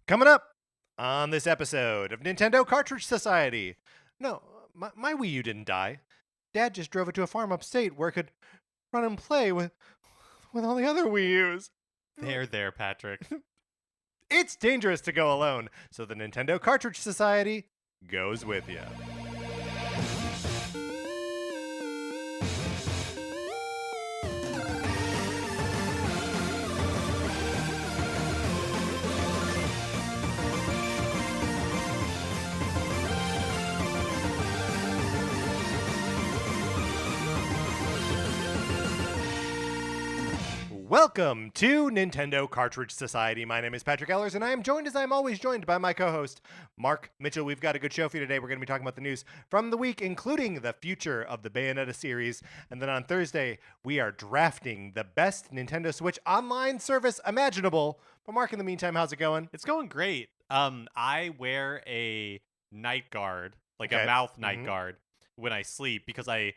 Coming up on this episode of Nintendo Cartridge Society. No, my Wii U didn't die. Dad just drove it to a farm upstate where it could run and play with all the other Wii U's. There, Patrick. It's dangerous to go alone, so the Nintendo Cartridge Society goes with you. Welcome to Nintendo Cartridge Society. My name is Patrick Ellers, and I am joined, as I am always joined, by my co-host, Mark Mitchell. We've got a good show for you today. We're going to be talking about the news from the week, including the future of the Bayonetta series. And then on Thursday, we are drafting the best Nintendo Switch online service imaginable. But Mark, in the meantime, how's it going? It's going great. I wear a night guard, like Okay. a mouth night guard, when I sleep because I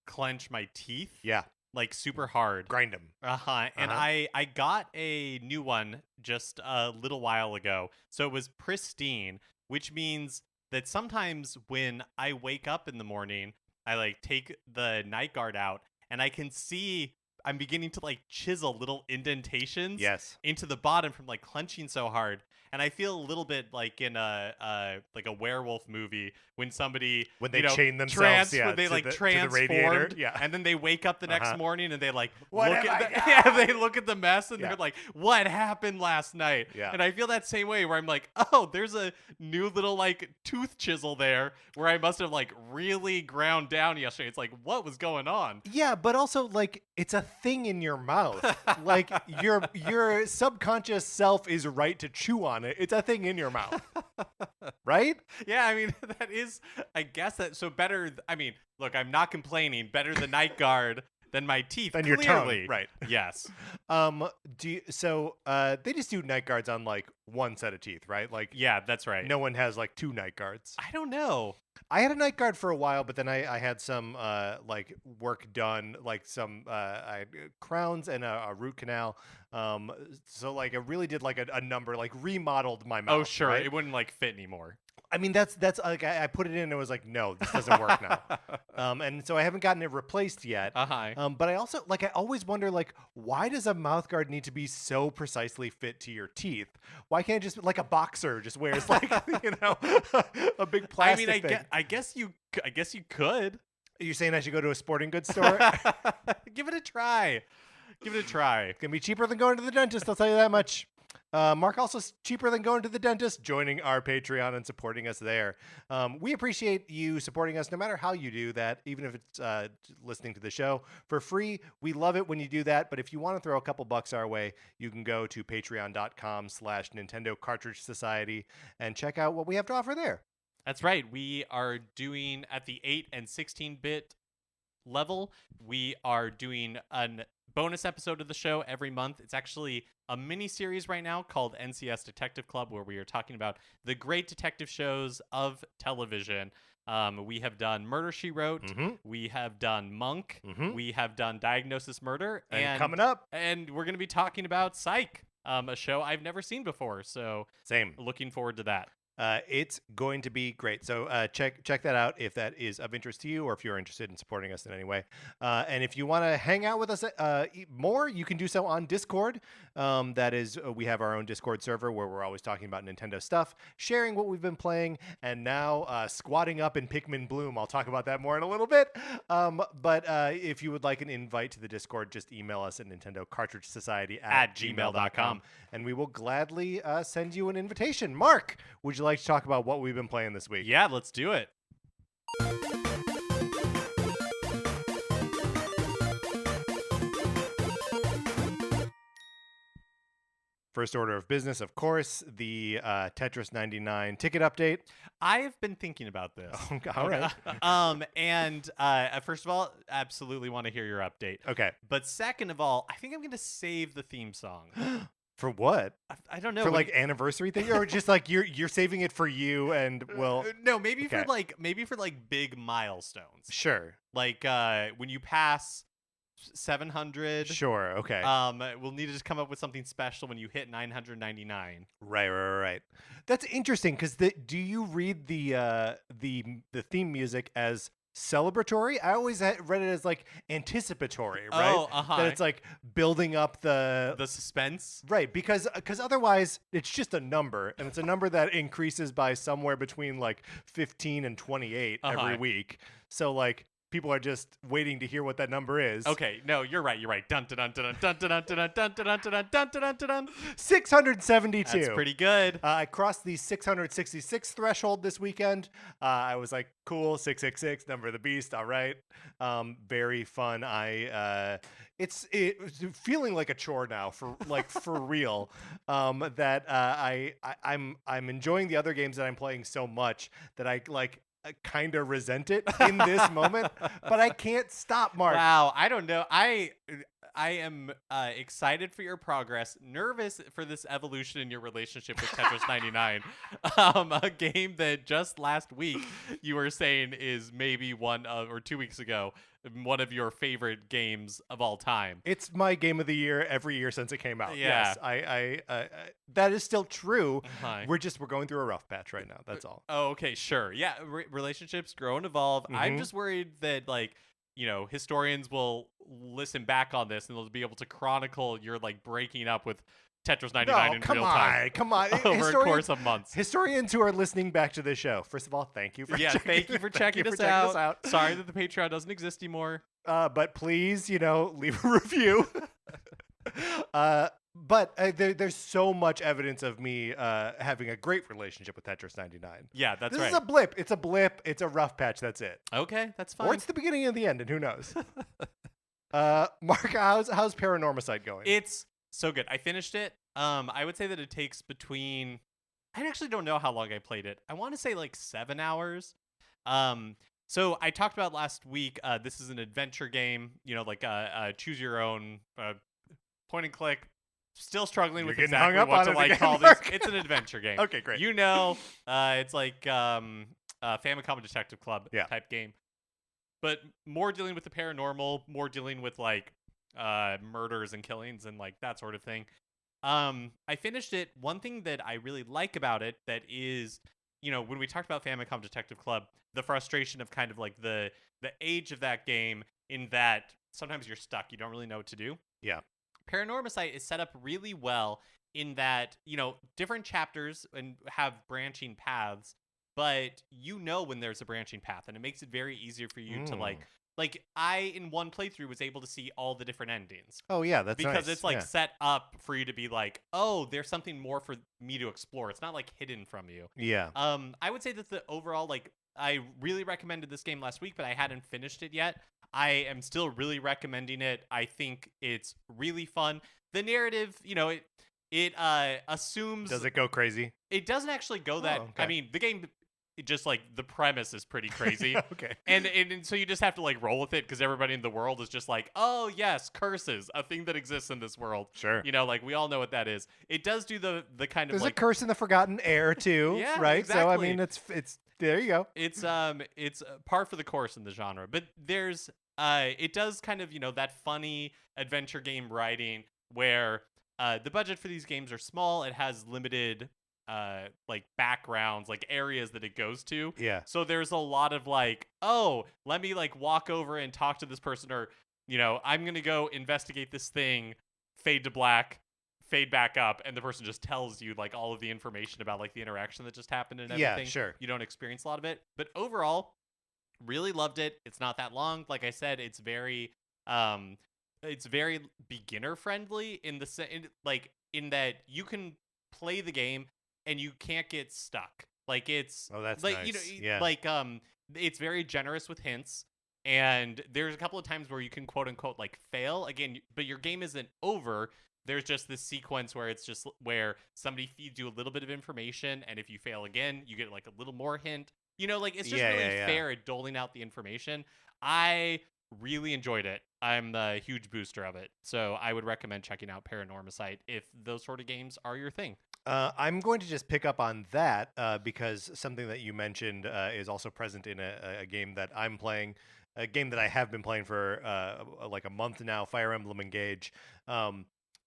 clench my teeth. Yeah, Like super hard. grind them. And I got a new one just a little while ago. So it was pristine, which means that sometimes when I wake up in the morning, I like take the night guard out and I can see I'm beginning to like chisel little indentations Yes. into the bottom from like clenching so hard. And I feel a little bit like in a werewolf movie when somebody When they chain themselves, when they to like the radiator. transformed, Yeah. and then they wake up the next morning and they like What look have at I done? they look at the mess and Yeah. they're like, what happened last night? Yeah. And I feel that same way where I'm like, oh, there's a new little like tooth chisel there where I must have like really ground down yesterday. It's like, what was going on? Yeah, but also like it's a thing in your mouth. Like your subconscious self is right to chew on it. It's a thing in your mouth. Right? Yeah, I mean, that is, I guess that, so better, I mean, look, I'm not complaining, better the night guard than my teeth, Than your tongue, clearly. right. Yes. They just do night guards on like one set of teeth, right? Like Yeah, that's right. no one has like two night guards. I don't know. I had a night guard for a while, but then I had some like work done, like some I had crowns and a root canal. So like I really did like a number, like remodeled my mouth. Oh, sure. right? It wouldn't like fit anymore. I mean, that's like I put it in and it was like, no, this doesn't work now. And so I haven't gotten it replaced yet. But I also I always wonder like, why does a mouth guard need to be so precisely fit to your teeth? Why can't it just like a boxer just wears like a big plastic thing? I guess you could. Are you saying I should go to a sporting goods store? Give it a try. Give it a try. It's gonna be cheaper than going to the dentist. I'll tell you that much. Mark also is cheaper than going to the dentist, joining our Patreon and supporting us there. We appreciate you supporting us no matter how you do that, even if it's listening to the show for free. We love it when you do that. But if you want to throw a couple bucks our way, you can go to patreon.com/Nintendo Cartridge Society and check out what we have to offer there. That's right. We are doing at the 8 and 16-bit level. We are doing a bonus episode of the show every month. It's actually a mini series right now called NCS Detective Club, where we are talking about the great detective shows of television. We have done Murder, She Wrote. We have done Monk. We have done Diagnosis Murder. And coming up, and we're going to be talking about Psych, a show I've never seen before. So same. Looking forward to that. It's going to be great. So check that out if that is of interest to you or if you're interested in supporting us in any way. And if you want to hang out with us more, you can do so on Discord. That is, we have our own Discord server where we're always talking about Nintendo stuff, sharing what we've been playing, and now squatting up in Pikmin Bloom. I'll talk about that more in a little bit. But if you would like an invite to the Discord, just email us at Nintendo Cartridge Society at gmail.com. And we will gladly send you an invitation. Mark, would you like to talk about what we've been playing this week? Yeah, let's do it. First order of business, of course, the Tetris 99 ticket update. I've been thinking about this. All right. And first of all, absolutely want to hear your update. Okay. But second of all, I think I'm going to save the theme song. For what? I don't know. For like anniversary thing, or just like you're saving it for you and well. No, maybe okay. for like big milestones. Sure. Like when you pass 700. Sure. Okay. We'll need to just come up with something special when you hit 999. Right. That's interesting because do you read the theme music as celebratory? I always read it as like anticipatory, right? Oh, That it's like building up the suspense. right, because otherwise it's just a number, and it's a number that increases by somewhere between like 15 and 28 every week. So like people are just waiting to hear what that number is. Okay, no, you're right. Dun dun dun dun dun dun dun dun dun dun dun dun dun dun dun. 672. That's pretty good. I crossed the 666 threshold this weekend. I was like, cool, 666, number of the beast. All right, very fun. It's feeling like a chore now for real. That I'm enjoying the other games that I'm playing so much that I kind of resent it in this moment, but I can't stop, Mark. Wow, I don't know. I am excited for your progress, nervous for this evolution in your relationship with Tetris 99, a game that just last week you were saying is maybe or 2 weeks ago, one of your favorite games of all time. It's my game of the year every year since it came out. Yeah. Yes, I that is still true. Uh-huh. We're going through a rough patch right now. That's all. Oh, okay, sure. Yeah, relationships grow and evolve. I'm just worried that historians will listen back on this and they'll be able to chronicle your breaking up with Tetris 99 in real time. Come on. Over a course of months. Historians who are listening back to this show, first of all, thank you for thank you for checking us out. Sorry that the Patreon doesn't exist anymore. But please, leave a review. But there's so much evidence of me having a great relationship with Tetris 99. Yeah, that's right. This is a blip. It's a blip. It's a rough patch. That's it. Okay, that's fine. Or it's the beginning and the end, and who knows? Mark, how's Paranormasight going? It's so good. I finished it. I would say that it takes between. I actually don't know how long I played it. I want to say 7 hours. So I talked about last week. This is an adventure game. Choose your own point and click. Still struggling with exactly what to call this. It's an adventure game. Okay, great. It's like Famicom Detective Club type game, but more dealing with the paranormal, more dealing with murders and killings and that sort of thing. I finished it. One thing that I really like about it that is, when we talked about Famicom Detective Club, the frustration of kind of the age of that game in that sometimes you're stuck. You don't really know what to do. Yeah. Paranormasight is set up really well in that, different chapters and have branching paths, but when there's a branching path, and it makes it very easier for you to I in one playthrough was able to see all the different endings. Oh yeah, that's because nice. It's set up for you to be oh, there's something more for me to explore. It's not hidden from you. Yeah. I would say that the overall I really recommended this game last week, but I hadn't finished it yet. I am still really recommending it. I think it's really fun. The narrative, it assumes. Does it go crazy? It doesn't actually go that. Okay. I mean, the game. Just the premise is pretty crazy. Okay. And so you just have to roll with it because everybody in the world is just oh yes, curses, a thing that exists in this world. Sure. We all know what that is. It does do the kind of there's a curse in the Forgotten Air too. Yeah, right. Exactly. So I mean, it's there you go. It's par for the course in the genre, but there's it does kind of that funny adventure game writing where the budget for these games are small. It has limited backgrounds, areas that it goes to. Yeah. So there's a lot of oh, let me walk over and talk to this person, or I'm gonna go investigate this thing, fade to black, fade back up, and the person just tells you all of the information about the interaction that just happened and everything. Yeah, sure. You don't experience a lot of it, but overall, really loved it. It's not that long. Like I said, it's very beginner friendly in that you can play the game and you can't get stuck. It's that's nice. Yeah. It's very generous with hints, and there's a couple of times where you can quote unquote fail again, but your game isn't over. There's just this sequence where it's just where somebody feeds you a little bit of information, and if you fail again, you get a little more hint. It's just fair at doling out the information. I really enjoyed it. I'm a huge booster of it, so I would recommend checking out Paranormasight if those sort of games are your thing. I'm going to just pick up on that because something that you mentioned is also present in a game that I'm playing a game that I have been playing for like a month now, Fire Emblem Engage, um,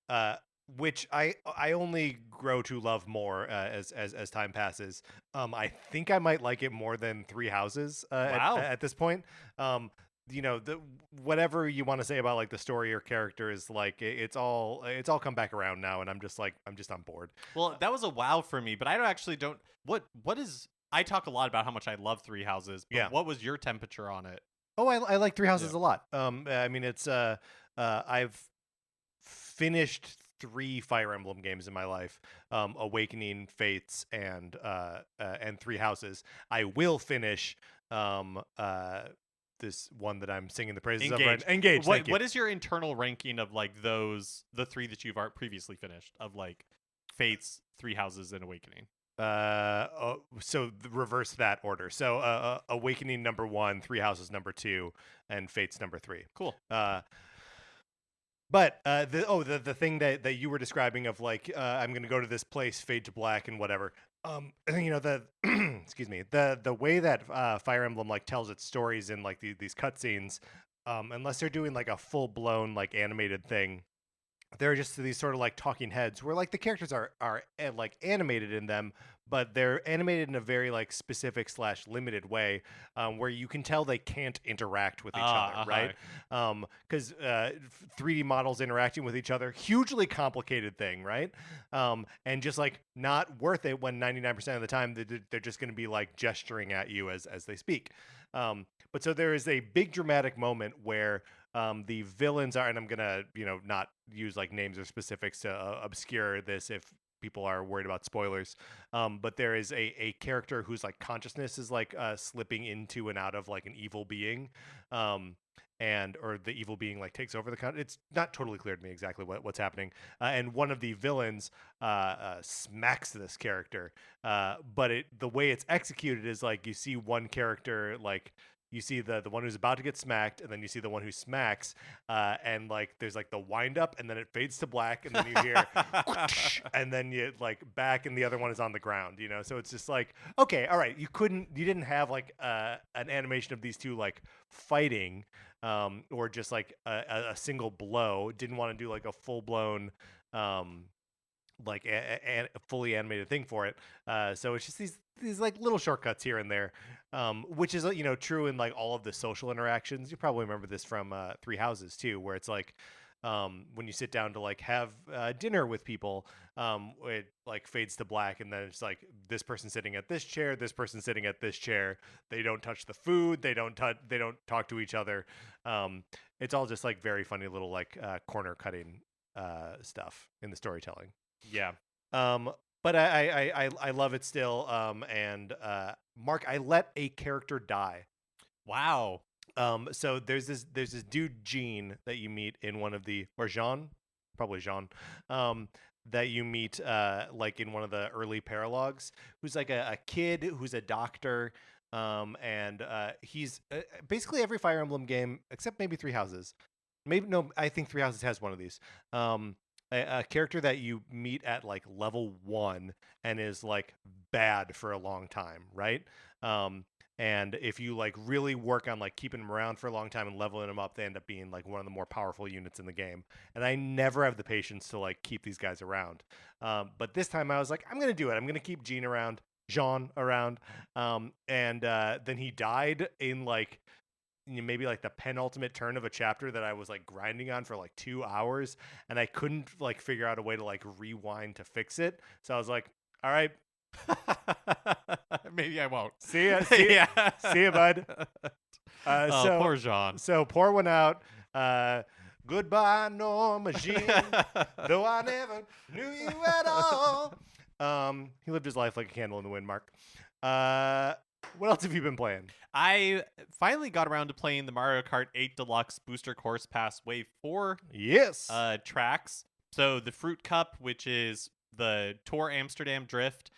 uh, which I only grow to love more as time passes. I think I might like it more than Three Houses Wow. at this point. Um, the whatever you want to say about like the story or characters, like it's all come back around now, and I'm just on board. Well, that was a wow for me, but I don't. What is? I talk a lot about how much I love Three Houses, but Yeah. what was your temperature on it? Oh, I like Three Houses Yeah. a lot. I mean, it's I've finished 3 Fire Emblem games in my life: Awakening, Fates, and Three Houses. I will finish this one that I'm singing the praises of. Right? Engage. Engage. Thank you. What is your internal ranking of like the 3 that you've previously finished of like Fates, Three Houses, and Awakening? So reverse that order. So Awakening number 1, Three Houses number 2, and Fates number 3. Cool. But the thing that you were describing of like I'm gonna go to this place, fade to black, and whatever. The excuse me, the way that Fire Emblem like tells its stories in like these cutscenes, unless they're doing like a full blown like animated thing, there are just these sort of like talking heads where like the characters are like animated in them, but they're animated in a very like specific / limited way, where you can tell they can't interact with each other, right? Because 3D models interacting with each other, hugely complicated thing, right? And just like not worth it when 99% of the time they're just going to be like gesturing at you as they speak. But so there is a big dramatic moment where the villains are, and I'm gonna not use like names or specifics to obscure this if people are worried about spoilers. But there is a character whose like consciousness is like slipping into and out of like an evil being, or the evil being like takes over the it's not totally clear to me exactly what's happening. And one of the villains smacks this character, but the way it's executed is like you see one character like. You see the one who's about to get smacked, and then you see the one who smacks, and like there's like the wind up, and then it fades to black, and then you hear, and then you like back, and the other one is on the ground. So it's just like, okay, all right, you didn't have like an animation of these two like fighting, or just like a single blow. Didn't want to do like a full blown. Like a fully animated thing for it, so it's just these like little shortcuts here and there, which is true in like all of the social interactions. You probably remember this from Three Houses too, where it's like when you sit down to like have dinner with people, it like fades to black, and then it's like this person sitting at this chair, this person sitting at this chair. They don't touch the food. They don't talk to each other. It's all just like very funny little like corner cutting stuff in the storytelling. Yeah. But I love it still. And Mark, I let a character die. Wow. So there's this dude Jean that you meet in one of the probably Jean, that you meet like in one of the early paralogs, who's like a kid who's a doctor. And he's basically every Fire Emblem game except maybe Three Houses. Maybe no, I think Three Houses has one of these. A character that you meet at like level 1 and is like bad for a long time, right? And if you like really work on like keeping them around for a long time and leveling them up, they end up being like one of the more powerful units in the game. And I never have the patience to like keep these guys around. But this time I was like, I'm gonna do it. I'm gonna keep Jean around. And then he died in like maybe like the penultimate turn of a chapter that I was like grinding on for like 2 hours, and I couldn't like figure out a way to like rewind to fix it. So I was like, all right, maybe I won't. See ya, see ya, bud. So poor Jean. So pour one out. Goodbye, Norma Jean, though I never knew you at all. He lived his life like a candle in the wind, Mark. What else have you been playing? I finally got around to playing the Mario Kart 8 Deluxe Booster Course Pass Wave 4 Yes. Tracks. So the Fruit Cup, which is the Tour Amsterdam Drift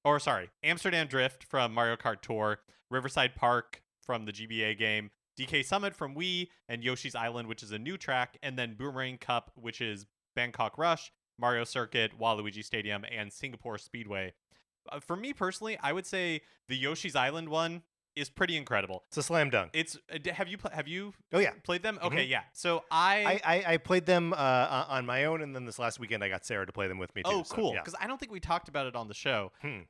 from Mario Kart Tour, Riverside Park from the GBA game, DK Summit from Wii, and Yoshi's Island, which is a new track, and then Boomerang Cup, which is Bangkok Rush, Mario Circuit, Waluigi Stadium, and Singapore Speedway. For me personally, I would say the Yoshi's Island one is pretty incredible. It's a slam dunk. It's have you Oh yeah. played them? Mhm. Okay, yeah. So I played them on my own, and then this last weekend I got Sarah to play them with me too. Oh, so, cool. yeah. Because I don't think we talked about it on the show. Hmm.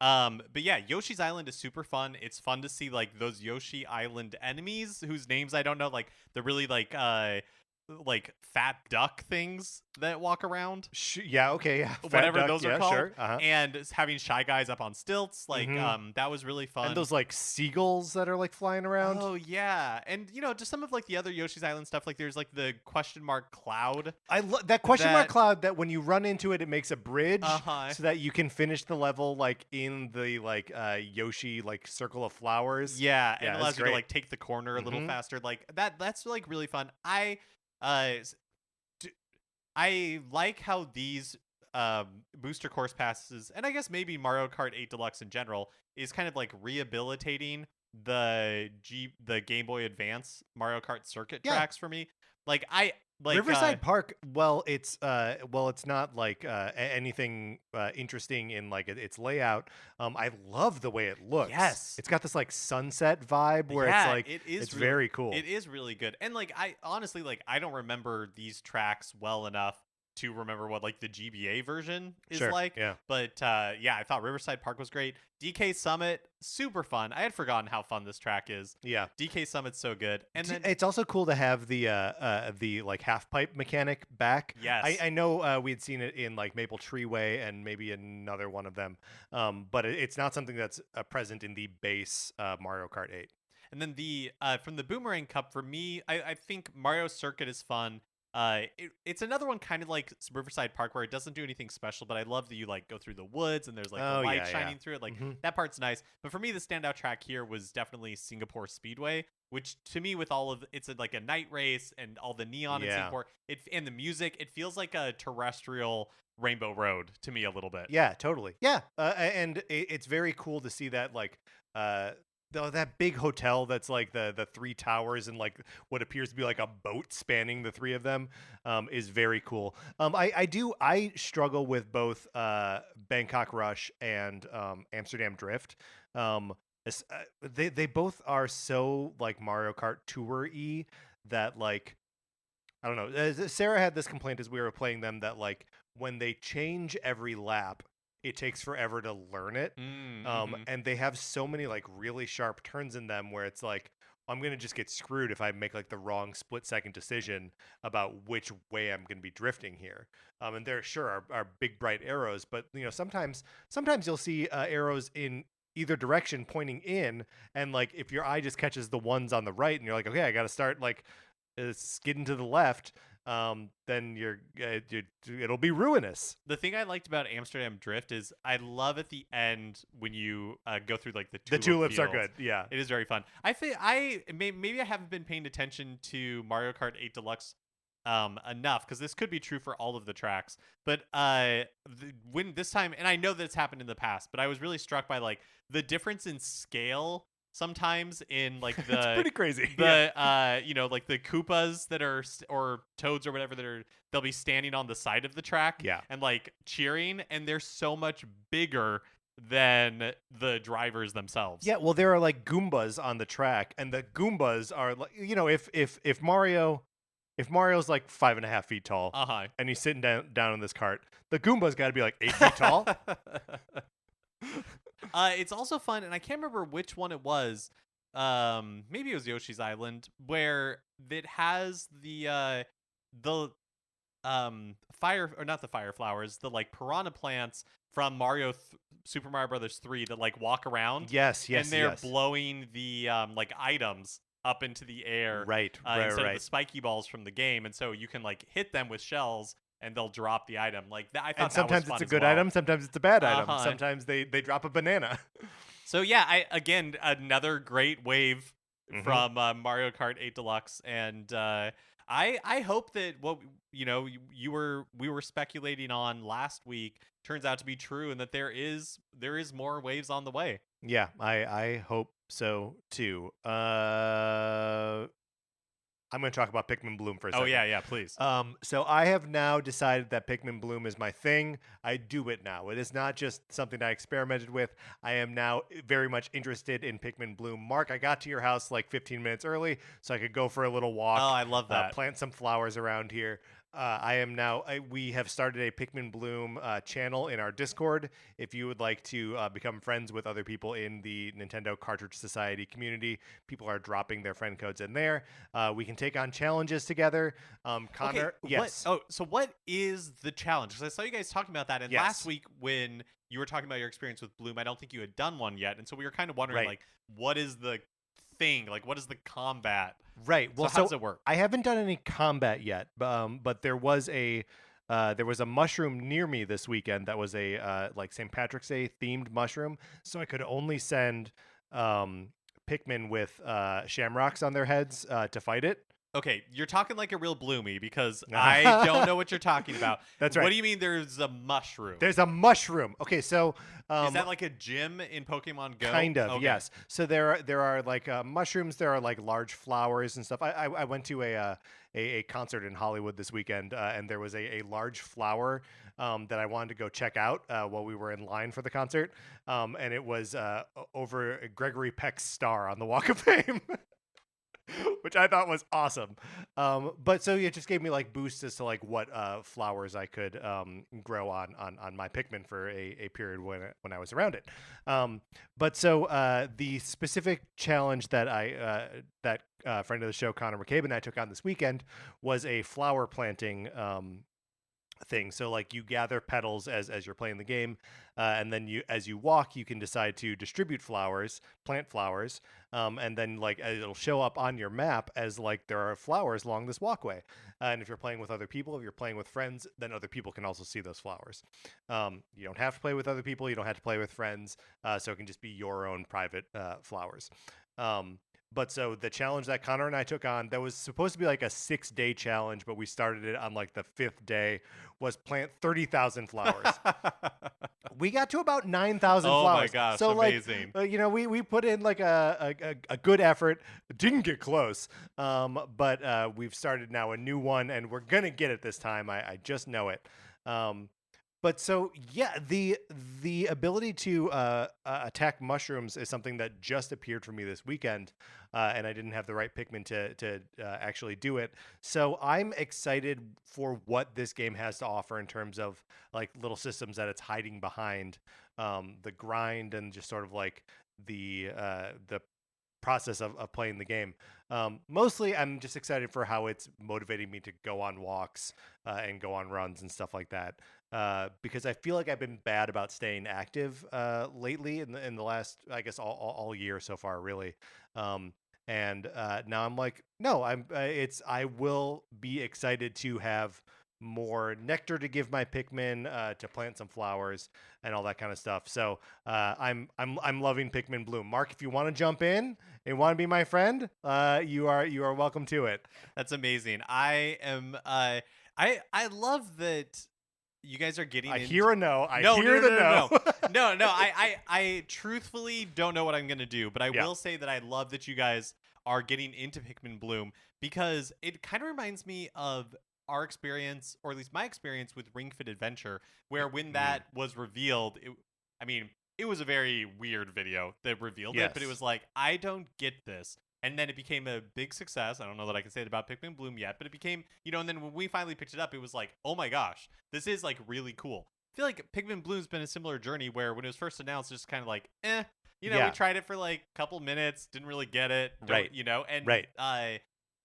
But yeah, Yoshi's Island is super fun. It's fun to see like those Yoshi Island enemies whose names I don't know, like the really like fat duck things that walk around. Yeah. Okay. Yeah. Fat Whatever duck, those are yeah, called. Sure. And having Shy Guys up on stilts, like that was really fun. And those like seagulls that are like flying around. Oh yeah, and just some of like the other Yoshi's Island stuff. Like there's like the question mark cloud. I that question mark that- cloud that when you run into it, it makes a bridge Uh-huh. so that you can finish the level like in the like Yoshi like circle of flowers. Yeah, and Yeah, it it's allows you to great. like take the corner a little Mhm. faster. Like that's like really fun. I like how these booster course passes, and I guess maybe Mario Kart 8 Deluxe in general is kind of like rehabilitating the Game Boy Advance Mario Kart circuit Yeah. tracks for me. Like I like Riverside Park. Well, it's not like anything interesting in like its layout. I love the way it looks. Yes. It's got this like sunset vibe where yeah, it's like it is it's really, very cool. It is really good. And like I honestly like I don't remember these tracks well enough to remember what like the GBA version is Sure, like. yeah. But yeah, I thought Riverside Park was great. DK Summit, super fun. I had forgotten how fun this track is. Yeah. DK Summit's so good. And then It's also cool to have the like half pipe mechanic back. Yes. I know we had seen it in like Maple Tree Way and maybe another one of them, but it's not something that's present in the base Mario Kart 8. And then the from the Boomerang Cup for me, I think Mario Circuit is fun. It's another one kind of like Riverside Park where it doesn't do anything special, but I love that you like go through the woods and there's like Oh, the light yeah, shining yeah. through it. Like Mhm. that part's nice. But for me, the standout track here was definitely Singapore Speedway, which to me, with all of it's like a night race and all the neon in Yeah. Singapore, and the music, it feels like a terrestrial Rainbow Road to me a little bit. Yeah, totally. Yeah, and it's very cool to see that like that big hotel that's like the three towers and like what appears to be like a boat spanning the three of them is very cool. I struggle with both Bangkok Rush and Amsterdam Drift. They both are so like Mario Kart Tour-y that like I don't know. Sarah had this complaint as we were playing them that like when they change every lap, it takes forever to learn it. And they have so many like really sharp turns in them where it's like I'm gonna just get screwed if I make like the wrong split-second decision about which way I'm gonna be drifting here. And there sure are big bright arrows, but sometimes you'll see arrows in either direction pointing in, and like if your eye just catches the ones on the right, and you're like, okay, I got to start like skidding to the left. Then it'll be ruinous. The thing I liked about Amsterdam Drift is I love at the end when you go through like the tulips are fields. good. Yeah, It is very fun. I think maybe I haven't been paying attention to Mario Kart 8 Deluxe enough, because this could be true for all of the tracks. But when this time, and I know that it's happened in the past, but I was really struck by like the difference in scale sometimes in like the it's pretty crazy. the like the Koopas that are or Toads or whatever they'll be standing on the side of the track Yeah. and like cheering, and they're so much bigger than the drivers themselves. Yeah, well, there are like Goombas on the track, and the Goombas are like, if Mario's like 5.5 feet tall, and he's sitting down in this cart, the Goomba's got to be like 8 feet tall. It's also fun, and I can't remember which one it was. Maybe it was Yoshi's Island, where it has the fire, or not the fire flowers, the like piranha plants from Super Mario Brothers 3 that like walk around. Yes, and they're blowing the like items up into the air, right, instead of the spiky balls from the game, and so you can like hit them with shells and they'll drop the item. Like that, I thought. And sometimes that was it's a fun good as well. item, sometimes it's a bad item. Uh-huh. Sometimes they drop a banana. So yeah, again another great wave from Mario Kart 8 Deluxe, and I hope that what we were speculating on last week turns out to be true, and that there is more waves on the way. Yeah, I hope so too. I'm going to talk about Pikmin Bloom for a Oh second. yeah, please. So I have now decided that Pikmin Bloom is my thing. I do it now. It is not just something I experimented with. I am now very much interested in Pikmin Bloom. Mark, I got to your house like 15 minutes early so I could go for a little walk, Oh, I love that. plant some flowers around here. We have started a Pikmin Bloom channel in our Discord. If you would like to become friends with other people in the Nintendo Cartridge Society community, people are dropping their friend codes in there. We can take on challenges together. Connor, Okay, yes. so what is the challenge? Because I saw you guys talking about that, and Yes. last week when you were talking about your experience with Bloom, I don't think you had done one yet, and so we were kind of wondering, Right. like, what is the thing? Like, what is the combat? Right. Well, So how does it work? I haven't done any combat yet, but there was a mushroom near me this weekend that was a like St. Patrick's Day themed mushroom, so I could only send Pikmin with shamrocks on their heads to fight it. Okay, you're talking like a real Bloomy because I don't know what you're talking about. That's right. What do you mean there's a mushroom? There's a mushroom. Okay, so Is that like a gym in Pokemon Go? kind of, Okay. yes. So there are like mushrooms. There are like large flowers and stuff. I went to a concert in Hollywood this weekend, and there was a large flower that I wanted to go check out while we were in line for the concert, and it was over Gregory Peck's star on the Walk of Fame. Which I thought was awesome. But so it just gave me like boosts as to like what flowers I could grow on my Pikmin for a period when I was around it. But so the specific challenge that friend of the show Connor McCabe and I took on this weekend was a flower planting thing. So like you gather petals as you're playing the game, and then as you walk, you can decide to distribute flowers, plant flowers, and then like it'll show up on your map as like there are flowers along this walkway. And if you're playing with other people, if you're playing with friends, then other people can also see those flowers. You don't have to play with other people. You don't have to play with friends. So it can just be your own private flowers. But so the challenge that Connor and I took on, that was supposed to be like a 6-day challenge, but we started it on like the 5th day, was plant 30,000 flowers. We got to about 9,000 Oh flowers. my gosh, so amazing. like, we put in like a good effort. Didn't get close. But we've started now a new one, and we're going to get it this time. I just know it. But so yeah, the ability to attack mushrooms is something that just appeared for me this weekend, and I didn't have the right Pikmin to actually do it. So I'm excited for what this game has to offer in terms of like little systems that it's hiding behind, the grind and just sort of like the process of playing the game. Mostly, I'm just excited for how it's motivating me to go on walks and go on runs and stuff like that. Because I feel like I've been bad about staying active lately in the last, I guess, all year so far, really. And now I'm like, no, I will be excited to have more nectar to give my Pikmin, to plant some flowers and all that kind of stuff. So I'm loving Pikmin Bloom. Mark, if you want to jump in and want to be my friend, you are welcome to it. That's amazing. I am. I love that you guys are getting. I into... hear a no. I no, hear the no. No. I truthfully don't know what I'm gonna do, but I will say that I love that you guys are getting into Pikmin Bloom because it kind of reminds me of our experience, or at least my experience with Ring Fit Adventure, where when that was revealed, it was a very weird video that revealed it, but it was like, I don't get this. And then it became a big success. I don't know that I can say it about Pikmin Bloom yet, but it became, and then when we finally picked it up, it was like, oh my gosh, this is like really cool. I feel like Pikmin Bloom's been a similar journey where when it was first announced, it's just kind of like, we tried it for like a couple minutes, didn't really get it, right?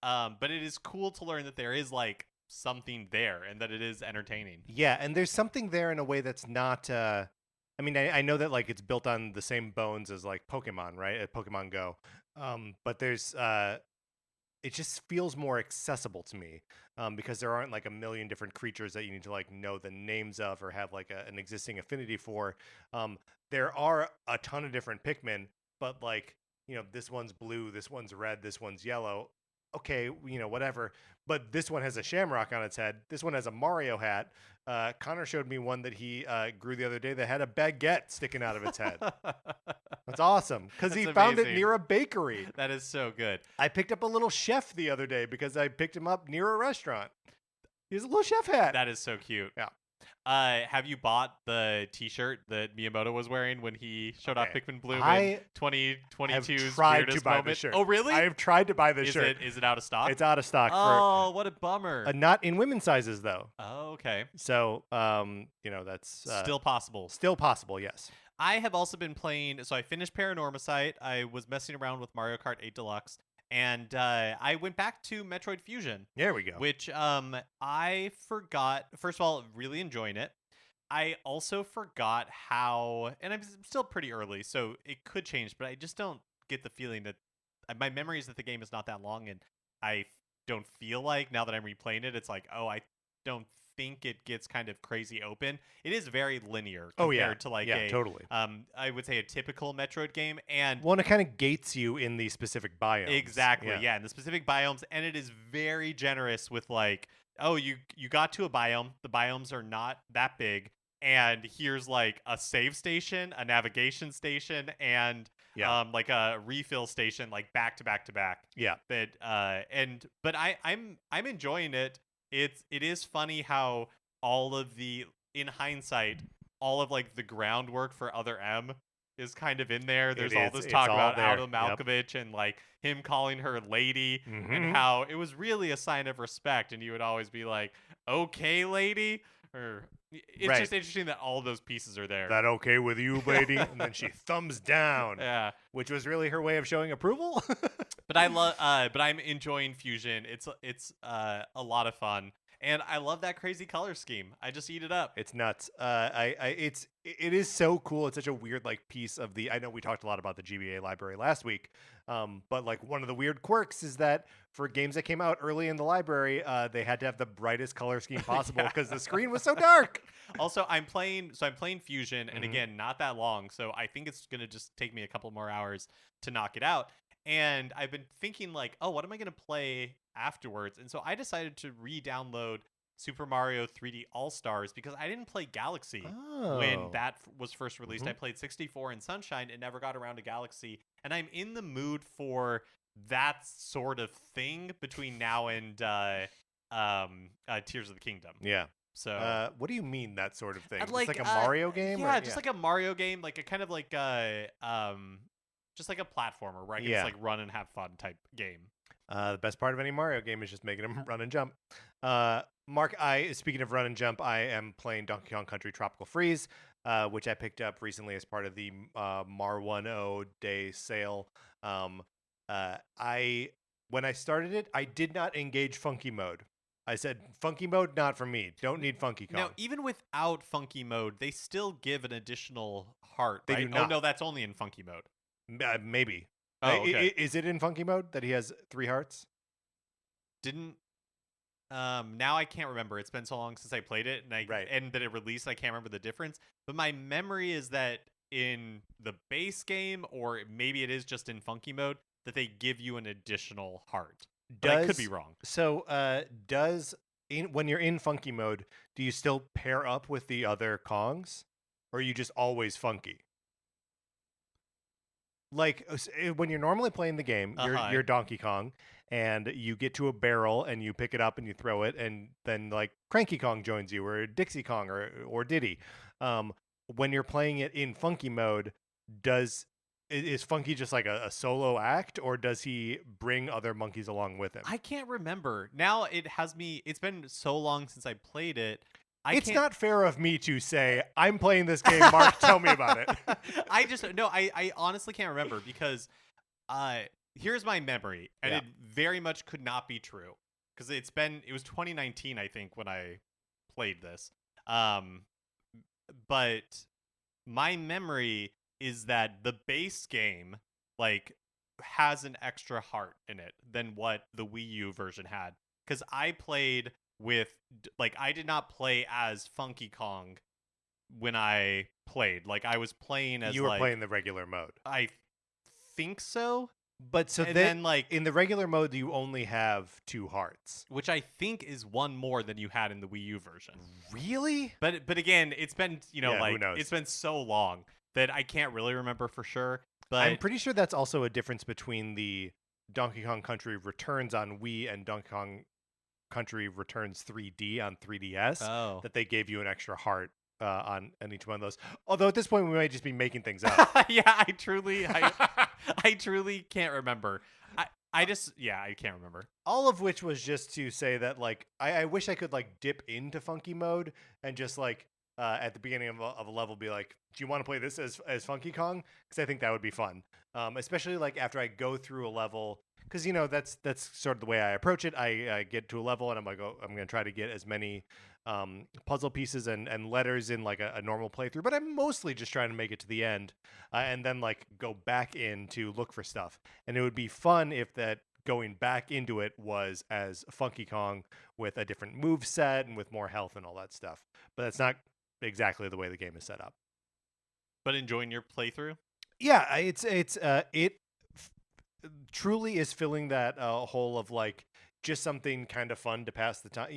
But it is cool to learn that there is like something there and that it is entertaining. Yeah, and there's something there in a way that's not. I know that like it's built on the same bones as like Pokemon, right? At Pokemon Go. But there's it just feels more accessible to me because there aren't like a million different creatures that you need to like know the names of or have like an existing affinity for. There are a ton of different Pikmin, but like, this one's blue, this one's red, this one's yellow. Okay, whatever. But this one has a shamrock on its head. This one has a Mario hat. Connor showed me one that he grew the other day that had a baguette sticking out of its head. I That's awesome because he That's found it amazing. near a bakery. That is so good. I picked up a little chef the other day because I picked him up near a restaurant. He has a little chef hat. That is so cute. Yeah. Have you bought the T-shirt that Miyamoto was wearing when he showed off Pikmin Bloom in I 2022's have tried weirdest to buy moment? the shirt. Oh, really? I have tried to buy the shirt. Is it out of stock? It's out of stock. Oh, what a bummer. Not in women's sizes though. Oh, okay. So, that's Still possible. Still possible, yes. I have also been playing. So I finished Paranormasight. I was messing around with Mario Kart 8 Deluxe, and I went back to Metroid Fusion. There we go. Which I forgot. First of all, really enjoying it. I also forgot how, and I'm still pretty early, so it could change, but I just don't get the feeling that my memory is that the game is not that long, and I don't feel like now that I'm replaying it, it's like, oh, I don't think it gets kind of crazy open. It is very linear compared to like totally. I would say a typical Metroid game, and one it kind of gates you in the specific biomes. Exactly, yeah, in the specific biomes, and it is very generous with like, oh, you got to a biome, the biomes are not that big, and here's like a save station, a navigation station, and like a refill station, like back to back to back. Yeah. But I'm enjoying it. It is funny how in hindsight, all of like the groundwork for Other M is kind of in there. There's all this talk about Aldo Malkovich and like him calling her lady, and how it was really a sign of respect, and you would always be like, okay, lady. Or it's just interesting that all those pieces are there. That okay with you, lady? And then she thumbs down. Yeah, which was really her way of showing approval. But I'm enjoying Fusion. It's a lot of fun, and I love that crazy color scheme. I just eat it up. It's nuts. It is so cool. It's such a weird like piece of the. I know we talked a lot about the GBA library last week, but like one of the weird quirks is that for games that came out early in the library, they had to have the brightest color scheme possible because the screen was so dark. Also, I'm playing Fusion, and again, not that long, so I think it's gonna just take me a couple more hours to knock it out. And I've been thinking like, oh, what am I gonna play afterwards? And so I decided to re-download Super Mario 3D All-Stars because I didn't play Galaxy when that was first released. I played 64 and Sunshine and never got around to Galaxy. And I'm in the mood for that sort of thing between now and Tears of the Kingdom. Yeah. So what do you mean that sort of thing? Like, just like a Mario game? Yeah, just like a Mario game, like a kind of like just like a platformer, right? It's like run and have fun type game. The best part of any Mario game is just making them run and jump. Mark, speaking of run and jump, I am playing Donkey Kong Country Tropical Freeze, which I picked up recently as part of the Mar 10 Day sale. When I started it, I did not engage Funky Mode. I said, Funky Mode, not for me. Don't need Funky Kong. Now, even without Funky Mode, they still give an additional heart, They right? do not. Oh, no, that's only in Funky Mode. Maybe. Oh, okay. Is it in Funky Mode that he has 3 hearts? Now I can't remember. It's been so long since I played it, and that it released, I can't remember the difference. But my memory is that in the base game, or maybe it is just in Funky Mode, that they give you an additional heart. But I could be wrong. So, when you're in Funky Mode, do you still pair up with the other Kongs, or are you just always Funky? Like when you're normally playing the game, you're Donkey Kong, and you get to a barrel and you pick it up and you throw it, and then like Cranky Kong joins you, or Dixie Kong, or Diddy. When you're playing it in Funky Mode, is Funky just like a solo act, or does he bring other monkeys along with him? I can't remember. Now it's been so long since I played it. It's not fair of me to say, I'm playing this game, Mark, tell me about it. I honestly can't remember because here's my memory, and it very much could not be true because it was 2019, I think, when I played this. But my memory is that the base game like has an extra heart in it than what the Wii U version had, because I played with I did not play as Funky Kong when I played. Like I was playing as you were playing the regular mode. I think so. But so then in the regular mode you only have 2 hearts, which I think is one more than you had in the Wii U version. Really? But again, it's been who knows? It's been so long that I can't really remember for sure. I'm But pretty sure that's also a difference between the Donkey Kong Country Returns on Wii and Donkey Kong Country Returns 3D on 3DS, oh. that they gave you an extra heart on each one of those. Although at this point we might just be making things up. Yeah, I truly can't remember. I can't remember. All of which was just to say that like I wish I could like dip into funky mode and just like at the beginning of a level be like, do you want to play this as Funky Kong? Because I think that would be fun, especially like after I go through a level. Because that's sort of the way I approach it. I get to a level and I'm like, oh, I'm gonna try to get as many puzzle pieces and letters in like a normal playthrough, but I'm mostly just trying to make it to the end and then like go back in to look for stuff. And it would be fun if that going back into it was as Funky Kong with a different move set and with more health and all that stuff. But that's not exactly the way the game is set up. But enjoying your playthrough? Yeah, it truly is filling that hole of like just something kind of fun to pass the time.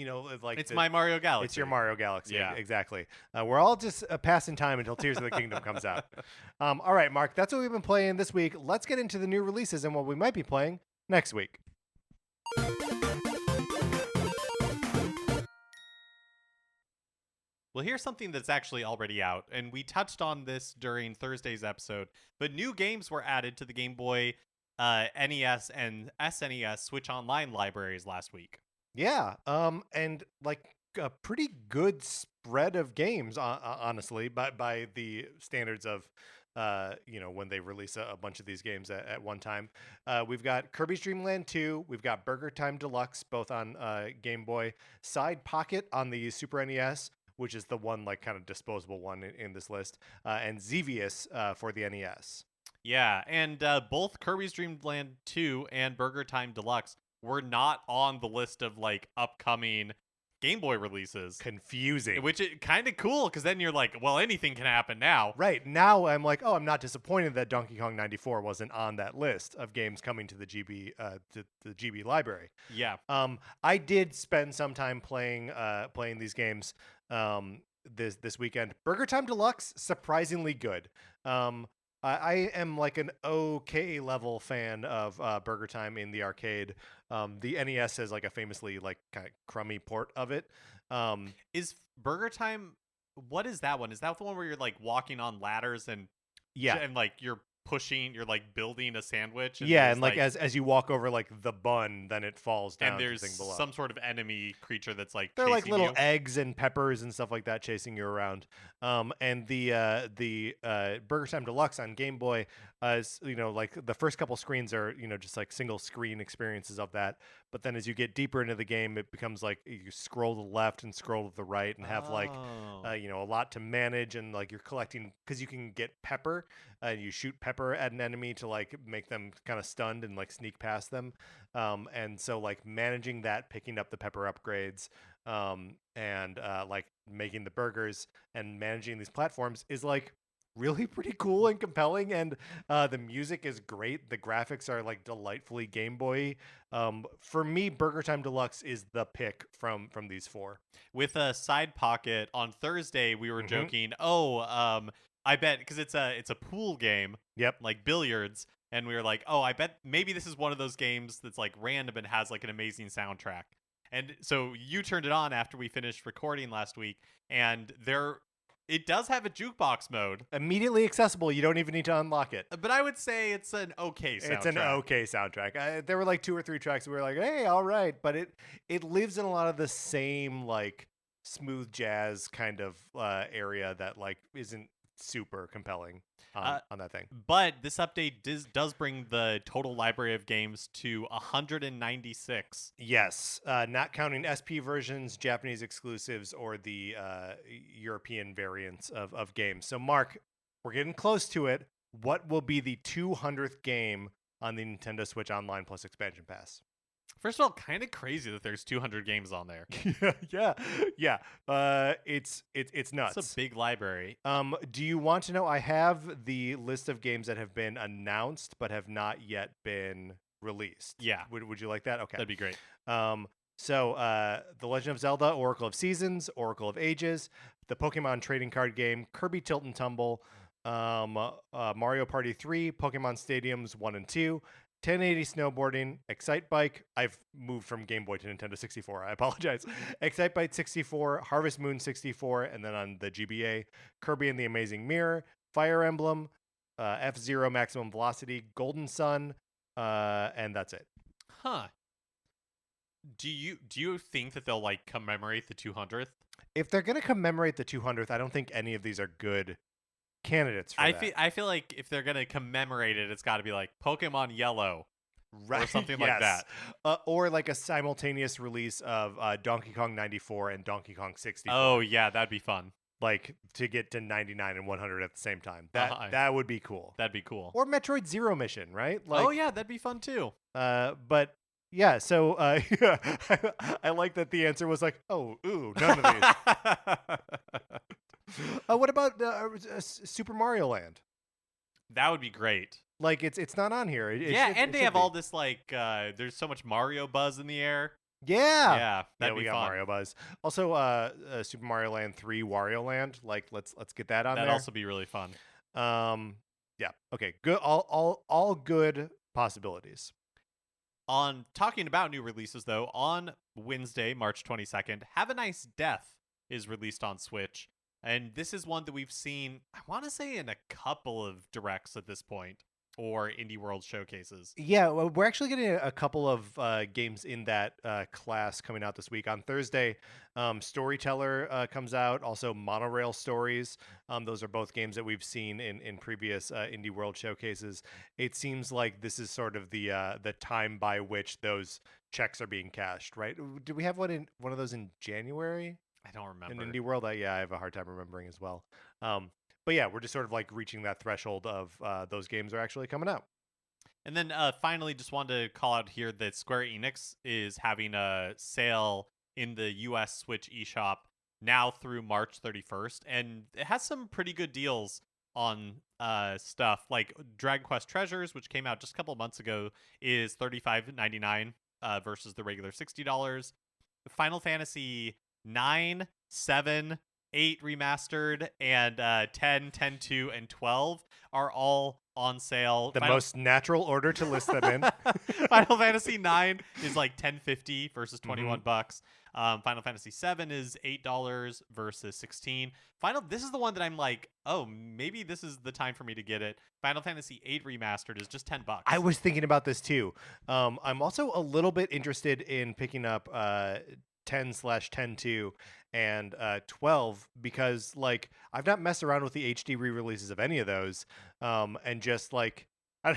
Like It's my Mario Galaxy. It's your Mario Galaxy. Yeah. Exactly. We're all just passing time until Tears of the Kingdom comes out. All right, Mark, that's what we've been playing this week. Let's get into the new releases and what we might be playing next week. Well, here's something that's actually already out, and we touched on this during Thursday's episode, but new games were added to the Game Boy, NES, and SNES Switch Online libraries last week. Yeah, and like a pretty good spread of games, honestly, by the standards of, when they release a bunch of these games at one time. We've got Kirby's Dream Land 2, we've got Burger Time Deluxe, both on Game Boy, Side Pocket on the Super NES, which is the one like kind of disposable one in this list, and Xevious for the NES. Yeah, and both Kirby's Dream Land 2 and Burger Time Deluxe were not on the list of like upcoming Game Boy releases. Confusing. Which is kind of cool, because then you're like, well, anything can happen now. Right. Now I'm like, oh, I'm not disappointed that Donkey Kong 94 wasn't on that list of games coming to the GB the GB library. Yeah. I did spend some time playing these games this weekend. Burger Time Deluxe, surprisingly good. I am like an okay level fan of Burger Time in the arcade. The NES has like a famously like kind of crummy port of it. Is Burger Time? What is that one? Is that the one where you're like walking on ladders and and like you're like building a sandwich? And like as you walk over like the bun, then it falls down. And there's to the thing below. some sort of enemy creature that's like they're like little you. eggs and peppers and stuff like that chasing you around. And the Burger Time Deluxe on Game Boy is like the first couple screens are just like single screen experiences of that. But then as you get deeper into the game, it becomes like you scroll to the left and scroll to the right and have like a lot to manage, and like you're collecting because you can get pepper and you shoot pepper at an enemy to like make them kind of stunned and like sneak past them. And so like managing that, picking up the pepper upgrades, and like making the burgers and managing these platforms is like really pretty cool and compelling, and the music is great. The graphics are like delightfully Game Boy. For me, Burger Time Deluxe is the pick from these four. With a Side Pocket on Thursday, we were joking, I bet, because it's a pool game, like billiards, and we were like, oh, I bet maybe this is one of those games that's like random and has like an amazing soundtrack. And so you turned it on after we finished recording last week, and it does have a jukebox mode. Immediately accessible. You don't even need to unlock it. But I would say it's an okay soundtrack. It's an okay soundtrack. There were like 2 or 3 tracks we were like, hey, all right. But it lives in a lot of the same like smooth jazz kind of area that like isn't super compelling on that thing. But this update does bring the total library of games to 196. Yes, not counting SP versions, Japanese exclusives, or the European variants of games. So, Mark, we're getting close to it. What will be the 200th game on the Nintendo Switch Online Plus Expansion Pass? First of all, kind of crazy that there's 200 games on there. yeah. It's nuts. It's a big library. Do you want to know? I have the list of games that have been announced but have not yet been released. Yeah. Would you like that? Okay. That'd be great. So The Legend of Zelda, Oracle of Seasons, Oracle of Ages, the Pokemon trading card game, Kirby Tilt and Tumble, Mario Party 3, Pokemon Stadiums 1 and 2, 1080 Snowboarding, Excite Bike. I've moved from Game Boy to Nintendo 64. I apologize. Excite Bike 64, Harvest Moon 64, and then on the GBA, Kirby and the Amazing Mirror, Fire Emblem, F-Zero Maximum Velocity, Golden Sun, and that's it. Huh. Do you think that they'll like commemorate the 200th? If they're going to commemorate the 200th, I don't think any of these are good candidates for that. I feel like if they're gonna commemorate it, it's got to be like Pokemon Yellow, right, or something like that, or like a simultaneous release of Donkey Kong 94 and Donkey Kong 64. Oh yeah, that'd be fun. Like to get to 99 and 100 at the same time. That would be cool. That'd be cool. Or Metroid Zero Mission, right? Like, oh yeah, that'd be fun too. But yeah, so I like that the answer was like, oh, ooh, none of these. What about Super Mario Land? That would be great. Like it's not on here. They have all this like there's so much Mario buzz in the air. Yeah, that'd be got fun. Mario buzz. Also, Super Mario Land 3, Wario Land. Like let's get that on there. That'd also be really fun. Yeah. Okay. Good. All good possibilities. On talking about new releases though, on Wednesday, March 22nd, Have a Nice Death is released on Switch. And this is one that we've seen, I want to say, in a couple of directs at this point, or Indie World showcases. Yeah, well, we're actually getting a couple of games in that class coming out this week. On Thursday, Storyteller comes out, also Monorail Stories. Those are both games that we've seen in previous Indie World showcases. It seems like this is sort of the time by which those checks are being cashed, right? Do we have one of those in January? I don't remember. In Indie World, I have a hard time remembering as well. But yeah, we're just sort of like reaching that threshold of those games are actually coming out. And then finally, just wanted to call out here that Square Enix is having a sale in the US Switch eShop now through March 31st. And it has some pretty good deals on stuff like Dragon Quest Treasures, which came out just a couple of months ago, is $35.99 versus the regular $60. Final Fantasy 9, 7, 8 remastered, and 10, 10-2, and 12 are all on sale. The most natural order to list them in. Final Fantasy 9 is like $10.50 versus $21. Final Fantasy 7 is $8 versus $16. This is the one that I'm like, oh, maybe this is the time for me to get it. Final Fantasy 8 remastered is just $10. I was thinking about this too. I'm also a little bit interested in picking up 10/10-2 and 12 because like I've not messed around with the HD re-releases of any of those, and just like I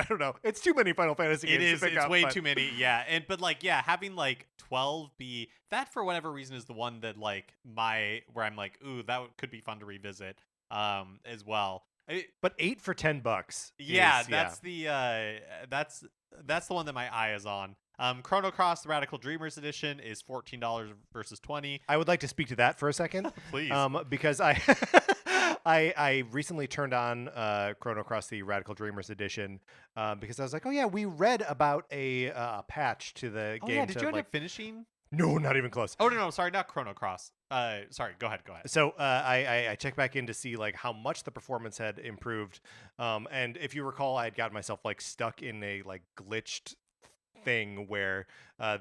don't know, it's too many Final Fantasy games to pick it's up, way too many, yeah. But like, yeah, having like 12 be that for whatever reason is the one that like where I'm like, ooh, that could be fun to revisit as well. But 8 for $10. That's the one that my eye is on. Chrono Cross the Radical Dreamers Edition is $14 versus $20. I would like to speak to that for a second. Please. Because I I recently turned on Chrono Cross the Radical Dreamers Edition because I was like, oh yeah, we read about a patch to the game. Yeah, did you end up finishing? No, not even close. Oh no, sorry, not Chrono Cross. Sorry, go ahead. So I checked back in to see like how much the performance had improved, and if you recall, I had gotten myself like stuck in a like glitched thing where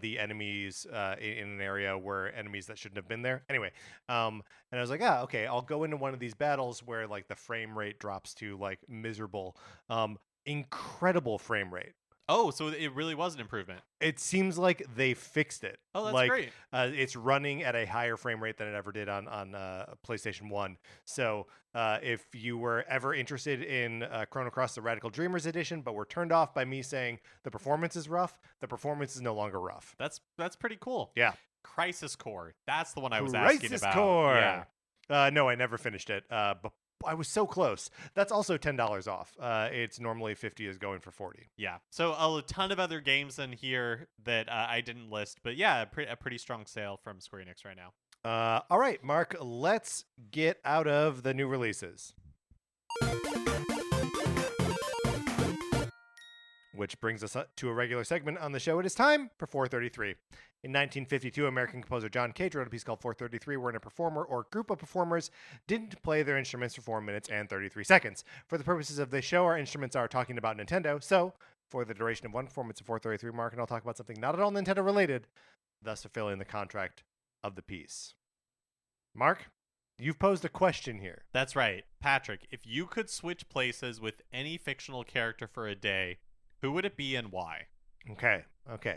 the enemies in an area were enemies that shouldn't have been there. Anyway, and I was like, okay, I'll go into one of these battles where like the frame rate drops to like miserable, incredible frame rate. Oh, so it really was an improvement. It seems like they fixed it. Oh, that's like, great. It's running at a higher frame rate than it ever did on PlayStation 1. So if you were ever interested in Chrono Cross the Radical Dreamers Edition, but were turned off by me saying the performance is rough, the performance is no longer rough. That's pretty cool. Yeah. Crisis Core. That's the one I was asking about. Crisis Core. Yeah. No, I never finished it. But I was so close. That's also $10 off. It's normally $50 is going for $40. Yeah. So a ton of other games in here that I didn't list, but yeah, a pretty strong sale from Square Enix right now. All right, Mark, let's get out of the new releases. Which brings us to a regular segment on the show. It is time for 433. In 1952, American composer John Cage wrote a piece called 433, wherein a performer or group of performers didn't play their instruments for 4 minutes and 33 seconds. For the purposes of this show, our instruments are talking about Nintendo, so for the duration of one performance of 433, Mark and I'll talk about something not at all Nintendo related, thus fulfilling the contract of the piece. Mark, you've posed a question here. That's right. Patrick, if you could switch places with any fictional character for a day, who would it be and why? Okay.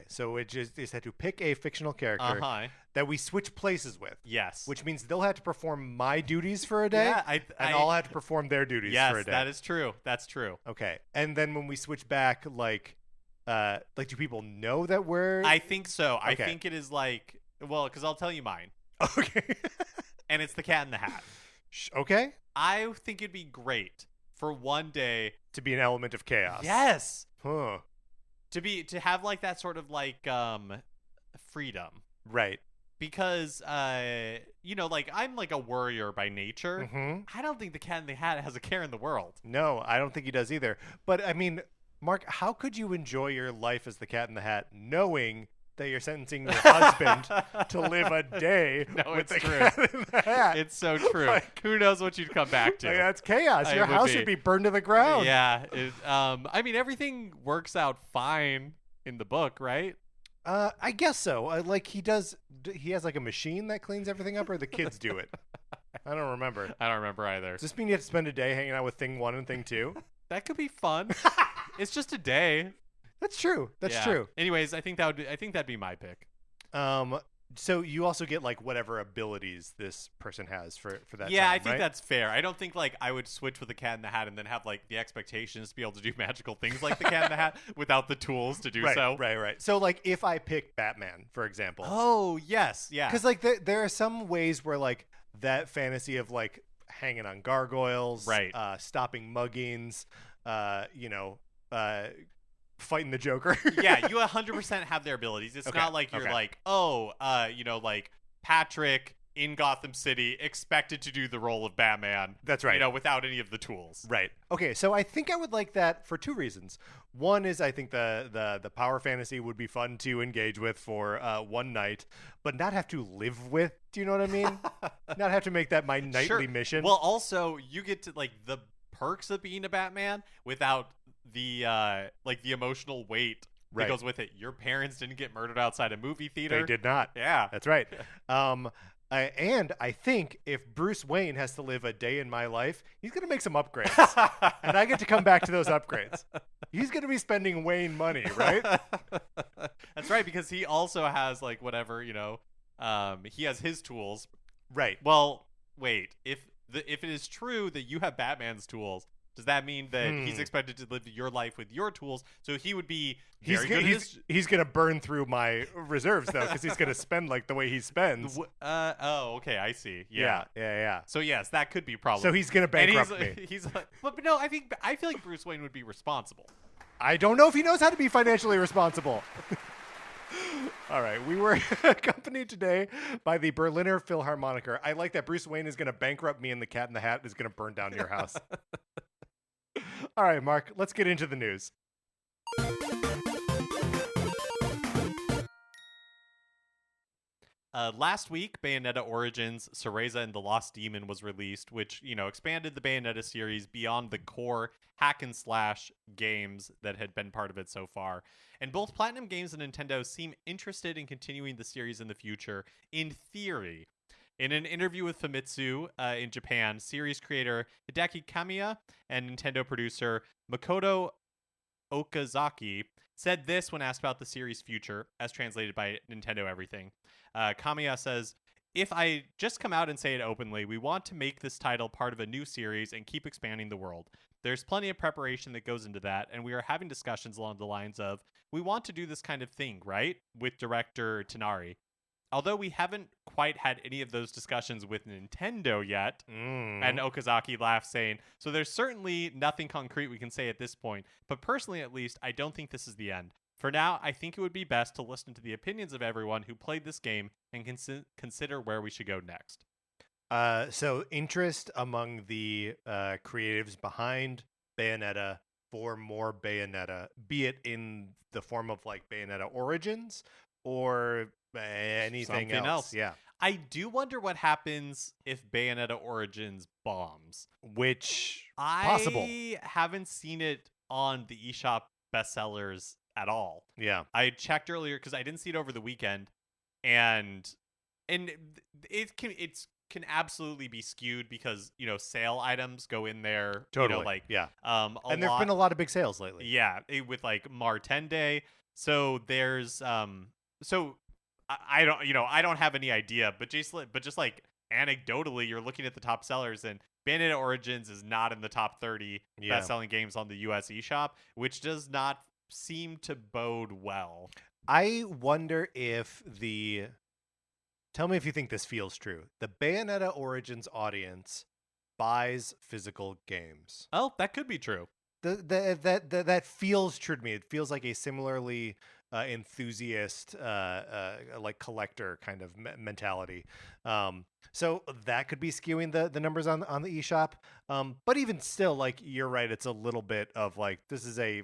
So it just is had to pick a fictional character that we switch places with. Yes. Which means they'll have to perform my duties for a day, Yeah, and I'll have to perform their duties for a day. Yes, that is true. That's true. Okay. And then when we switch back, do people know that we're... I think so. Okay. I think it is because I'll tell you mine. Okay. And it's the Cat in the Hat. Okay. I think it'd be great for one day To be an element of chaos. Yes. Huh. To have that sort of freedom. Right. Because I'm a worrier by nature. Mm-hmm. I don't think the Cat in the Hat has a care in the world. No, I don't think he does either. But I mean, Mark, how could you enjoy your life as the Cat in the Hat knowing that you're sentencing your husband to live a day with the Cat in the Hat? It's so true. Who knows what you'd come back to? That's chaos. Your house would be burned to the ground. Yeah. Everything works out fine in the book, right? I guess so. He has a machine that cleans everything up, or the kids do it? I don't remember. I don't remember either. Does this mean you have to spend a day hanging out with Thing 1 and Thing 2? That could be fun. It's just a day. That's true. That's true. Anyways, I think that'd be my pick. So you also get whatever abilities this person has for that. Yeah, time, I think right? that's fair. I don't think I would switch with the Cat in the Hat and then have the expectations to be able to do magical things like the Cat in the Hat without the tools to do so. Right. So if I pick Batman, for example. Oh yes, yeah. Because there are some ways where that fantasy of hanging on gargoyles, right? Stopping muggings, fighting the Joker. Yeah, you 100% have their abilities. It's not like you're Patrick in Gotham City expected to do the role of Batman. That's right. Without any of the tools. Right. Okay, so I think I would like that for two reasons. One is I think the power fantasy would be fun to engage with for one night, but not have to live with. Do you know what I mean? Not have to make that my nightly mission. Well, also you get to the perks of being a Batman without the emotional weight that goes with it. Your parents didn't get murdered outside a movie theater. They did not. Yeah, that's right. And I think if Bruce Wayne has to live a day in my life, he's going to make some upgrades. And I get to come back to those upgrades. He's going to be spending Wayne money, right? That's right, because he also has he has his tools. Right. Well, wait. If it is true that you have Batman's tools, does that mean that he's expected to live your life with your tools? So he would be very good. He's going to burn through my reserves, though, because he's going to spend the way he spends. Okay, I see. Yeah. So, yes, that could be a problem. So he's going to bankrupt me. But no, I feel like Bruce Wayne would be responsible. I don't know if he knows how to be financially responsible. All right, we were accompanied today by the Berliner Philharmoniker. I like that Bruce Wayne is going to bankrupt me and the Cat in the Hat is going to burn down your house. All right, Mark, let's get into the news. Last week, Bayonetta Origins, Cereza and the Lost Demon was released, which, expanded the Bayonetta series beyond the core hack and slash games that had been part of it so far. And both Platinum Games and Nintendo seem interested in continuing the series in the future, in theory. In an interview with Famitsu in Japan, series creator Hideki Kamiya and Nintendo producer Makoto Okazaki said this when asked about the series' future, as translated by Nintendo Everything. Kamiya says, "If I just come out and say it openly, we want to make this title part of a new series and keep expanding the world. There's plenty of preparation that goes into that, and we are having discussions along the lines of, we want to do this kind of thing, right? With director Tanari. Although we haven't quite had any of those discussions with Nintendo yet," and Okazaki laughed, saying, "So there's certainly nothing concrete we can say at this point, but personally at least, I don't think this is the end. For now, I think it would be best to listen to the opinions of everyone who played this game and consider where we should go next." So interest among the creatives behind Bayonetta for more Bayonetta, be it in the form of like Bayonetta Origins or anything Something else. else. Yeah. I do wonder what happens if Bayonetta Origins bombs. Which possible. I haven't seen it on the eShop bestsellers at all. Yeah. I checked earlier because I didn't see it over the weekend, and it can absolutely be skewed because sale items go in there. Totally. Like yeah. a And there've lot. been a lot of big sales lately. Yeah, with like Martende. So there's so I don't I don't have any idea, but just like anecdotally, you're looking at the top sellers, and Bayonetta Origins is not in the top 30 best-selling games on the US eShop, which does not seem to bode well. I wonder if tell me if you think this feels true. The Bayonetta Origins audience buys physical games. Oh, that could be true. That feels true to me. It feels like a similarly enthusiast, like collector kind of mentality. So that could be skewing the numbers on the eShop. But even still, like you're right, it's a little bit of like this is a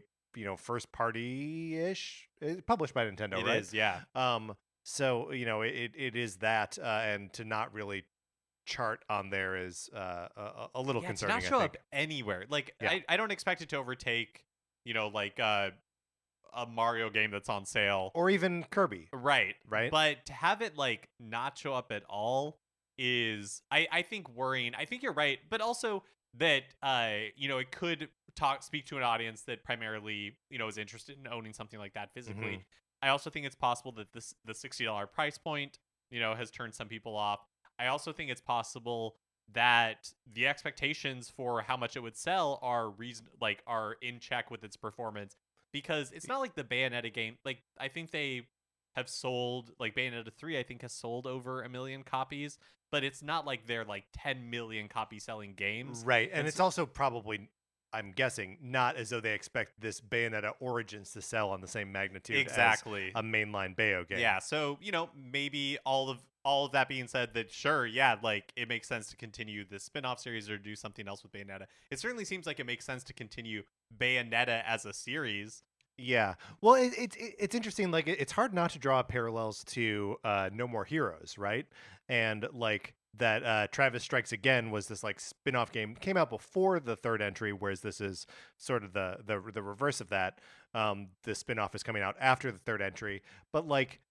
first party ish, published by Nintendo, It right? is, yeah. So it is that, and to not really chart on there is a little concerning. To not show up anywhere. Like I don't expect it to overtake, like a Mario game that's on sale or even Kirby. Right. Right. But to have it like not show up at all is I think worrying. I think you're right, but also that it could speak to an audience that primarily, is interested in owning something like that physically. Mhm. I also think it's possible that the $60 price point, has turned some people off. I also think it's possible that the expectations for how much it would sell are are in check with its performance, because it's not like the Bayonetta game. Like I think they have sold, like Bayonetta 3 I think has sold over 1 million copies, but it's not like they're like 10 million copy selling games. Right. And it's also probably, I'm guessing, not as though they expect this Bayonetta Origins to sell on the same magnitude Exactly. as a mainline Bayo game. Yeah, so, maybe all of that being said, that sure, yeah, like it makes sense to continue the spin-off series or do something else with Bayonetta. It certainly seems like it makes sense to continue Bayonetta as a series. Yeah. Well, it's interesting. Like, it's hard not to draw parallels to No More Heroes, right? And like that Travis Strikes Again was this like spin-off game, came out before the third entry, whereas this is sort of the reverse of that. The spin-off is coming out after the third entry, but like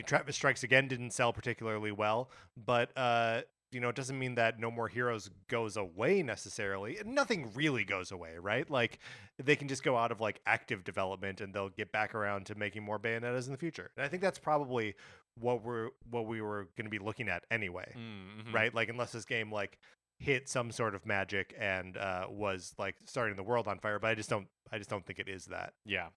Travis Strikes Again didn't sell particularly well, but it doesn't mean that No More Heroes goes away necessarily. Nothing really goes away, right? Like they can just go out of like active development and they'll get back around to making more Bayonettas in the future. And I think that's probably what we were going to be looking at anyway, right? Like unless this game like hit some sort of magic and was like starting the world on fire, but I just don't think it is that. Yeah.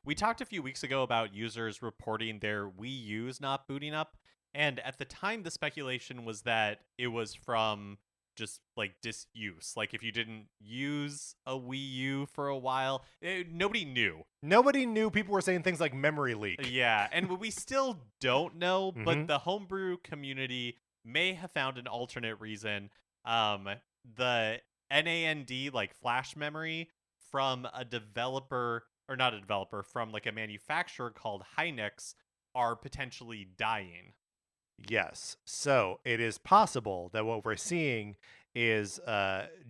We talked a few weeks ago about users reporting their Wii U's not booting up. And at the time, the speculation was that it was from just like disuse. Like if you didn't use a Wii U for a while, nobody knew. Nobody knew. People were saying things like memory leak. Yeah. And we still don't know, but the homebrew community may have found an alternate reason. The NAND, like flash memory from a developer, or not a developer, from like a manufacturer called Hynix, are potentially dying. Yes. So it is possible that what we're seeing is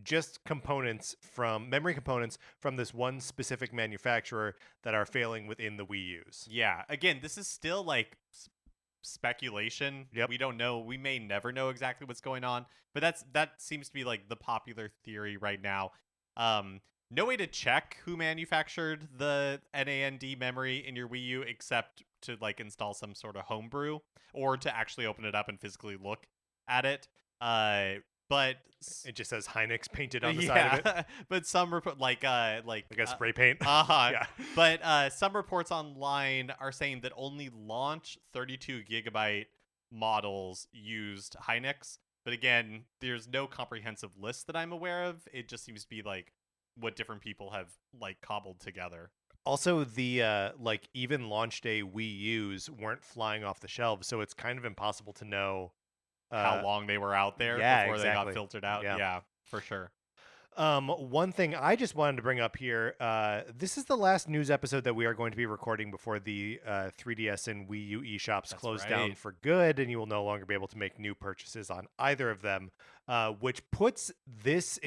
just memory components from this one specific manufacturer that are failing within the Wii U's. Yeah. Again, this is still like speculation. Yep. We don't know. We may never know exactly what's going on, but that seems to be like the popular theory right now. No way to check who manufactured the NAND memory in your Wii U except to like install some sort of homebrew or to actually open it up and physically look at it. But it just says Hynix painted on the side of it. But some like a spray paint. Yeah. But some reports online are saying that only launch 32 gigabyte models used Hynix. But again, there's no comprehensive list that I'm aware of. It just seems to be like what different people have like cobbled together. Also, the like even launch day Wii U's weren't flying off the shelves, so it's kind of impossible to know how long they were out there before they got filtered out. Yeah, for sure. One thing I just wanted to bring up here, this is the last news episode that we are going to be recording before the 3DS and Wii U eShops close down right. for good, and you will no longer be able to make new purchases on either of them, which puts this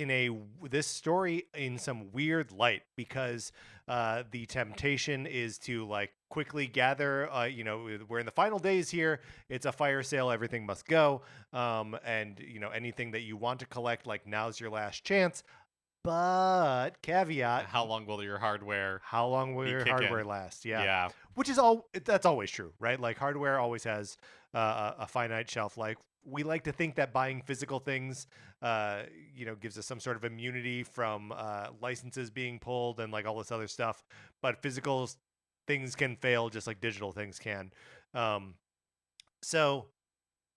story in some weird light because the temptation is to like quickly gather. We're in the final days here. It's a fire sale. Everything must go. And anything that you want to collect, like now's your last chance. But caveat: How long will your hardware? how long will be your kicking? hardware last? Yeah, Yeah. which is that's always true, right? Like hardware always has a finite shelf life. We like to think that buying physical things, gives us some sort of immunity from licenses being pulled and like all this other stuff. But physical things can fail just like digital things can. So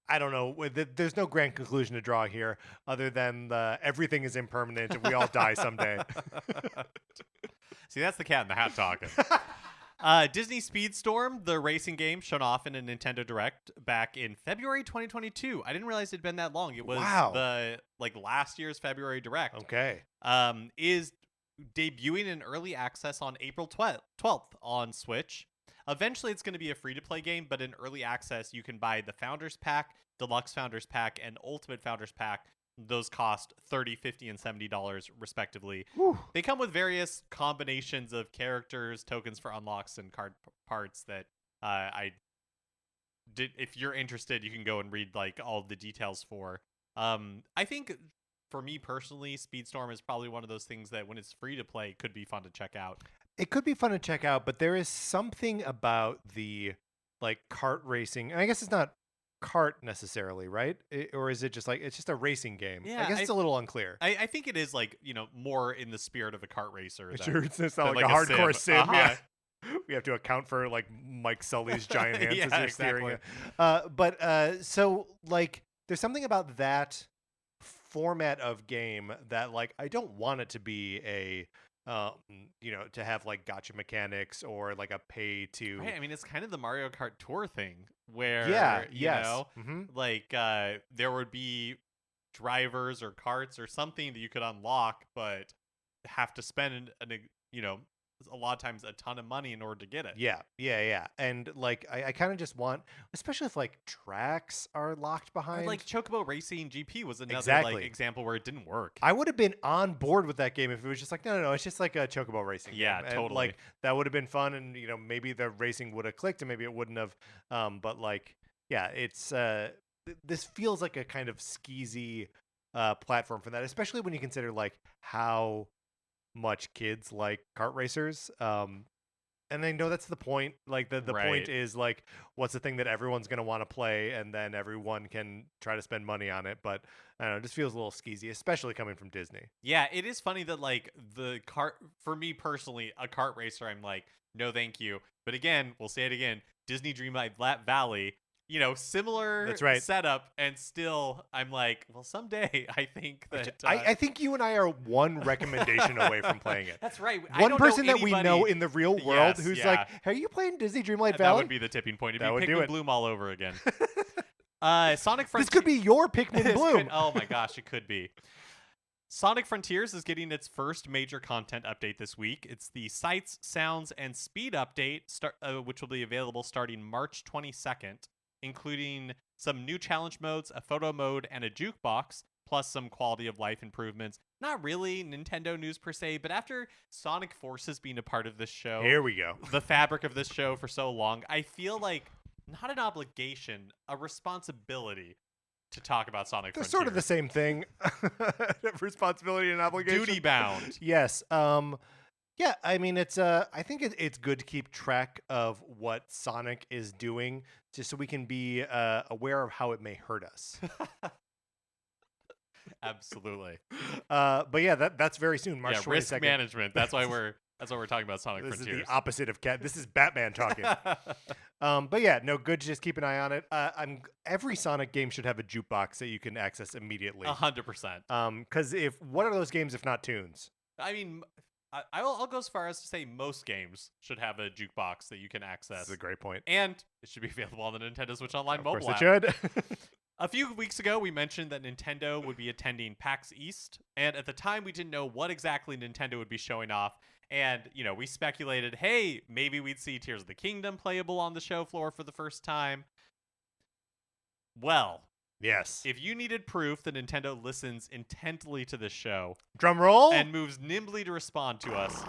I don't know. There's no grand conclusion to draw here, other than everything is impermanent and we all die someday. See, that's the cat in the hat talking. Disney Speedstorm, the racing game, shown off in a Nintendo Direct back in February 2022. I didn't realize it'd been that long. It was the last year's February Direct. Okay. Is debuting in early access on April 12th on Switch. Eventually, it's going to be a free-to-play game, but in early access, you can buy the Founders Pack, Deluxe Founders Pack, and Ultimate Founders Pack. Those cost $30, $50, and $70 respectively. Whew. They come with various combinations of characters, tokens for unlocks, and card parts that I did. If you're interested, you can go and read like all the details for. I think for me personally, Speedstorm is probably one of those things that when it's free to play could be fun to check out. It could be fun to check out, but there is something about the like kart racing. And I guess it's not kart necessarily, right? Or is it just like it's just a racing game? Yeah, I guess it's a little unclear. I think it is like, more in the spirit of a kart racer. Sure, it's not than like a like a hardcore sim. sim. Yeah. We have to account for like Mike Sully's giant hands as they're steering it. So like there's something about that format of game that like I don't want it to be a to have like gotcha mechanics or like a pay to. Right, I mean, it's kind of the Mario Kart Tour thing where, like there would be drivers or carts or something that you could unlock, but have to spend a lot of times a ton of money in order to get it. Yeah. And like I kind of just want, especially if like tracks are locked Or behind. like Chocobo Racing GP was another Exactly. like example where it didn't work. I would have been on board with that game if it was just like no, it's just like a Chocobo racing game. Yeah, And, totally. like that would have been fun, and maybe the racing would have clicked, and maybe it wouldn't have. But like, yeah, it's this feels like a kind of skeezy platform for that, especially when you consider like how much kids like kart racers. And I know that's the point. Like the Right. point is like, what's the thing that everyone's going to want to play, and then everyone can try to spend money on it. But I don't know, it just feels a little skeezy, especially coming from Disney. Yeah, it is funny that like the kart, for me personally, a kart racer, I'm like, no, thank you. But again, we'll say it again, Disney Dreamlight Valley, similar That's right. setup, and still I'm like, well, someday I think that I think you and I are one recommendation away from playing it. that's right. I One don't person know that we know anybody- in the real world Yes, who's yeah. like, "Are you playing Disney Dreamlight that Valley?" would be the tipping point. It'd That be would do Pikmin it. Bloom all over again. Sonic Frontier. This could be your Pikmin This Bloom. could- oh my gosh, it could be. Sonic Frontiers is getting its first major content update this week. It's the Sights, Sounds, and Speed update, which will be available starting March 22nd, including some new challenge modes, a photo mode, and a jukebox, plus some quality of life improvements. Not really Nintendo news per se, but after Sonic Forces being a part of this show, Here we go. the fabric of this show for so long, I feel like not an obligation, a responsibility to talk about Sonic They're Frontiers. sort of the same thing. Responsibility and obligation. Duty bound. Yes. Yeah, I mean it's I think it's good to keep track of what Sonic is doing just so we can be aware of how it may hurt us. Absolutely. But yeah, that's very soon, March 22nd. Risk management. That's why we're talking about Sonic This is Frontiers. the opposite of cat. This is Batman talking. But yeah, no, good to just keep an eye on it. Every Sonic game should have a jukebox that you can access immediately. 100%. Because what are those games if not tunes? I mean, I'll go as far as to say most games should have a jukebox that you can access. That's a great point. And it should be available on the Nintendo Switch Online Of mobile course app. it should. A few weeks ago, we mentioned that Nintendo would be attending PAX East, and at the time, we didn't know what exactly Nintendo would be showing off. And, we speculated, hey, maybe we'd see Tears of the Kingdom playable on the show floor for the first time. Well, Yes. if you needed proof that Nintendo listens intently to this show Drum roll. and moves nimbly to respond to us,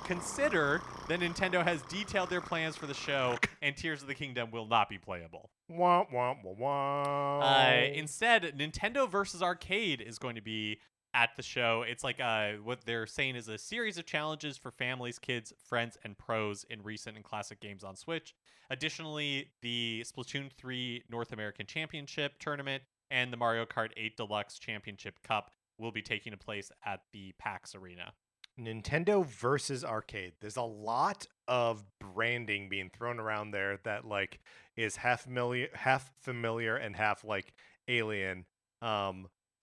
consider that Nintendo has detailed their plans for the show, and Tears of the Kingdom will not be playable. Wah, wah, wah, wah. Instead, Nintendo versus Arcade is going to be at the show. It's like what they're saying is a series of challenges for families, kids, friends, and pros in recent and classic games on Switch. Additionally, the Splatoon 3 North American Championship Tournament and the Mario Kart 8 Deluxe Championship Cup will be taking place at the PAX Arena. Nintendo versus Arcade. There's a lot of branding being thrown around there that like is half familiar and half like alien.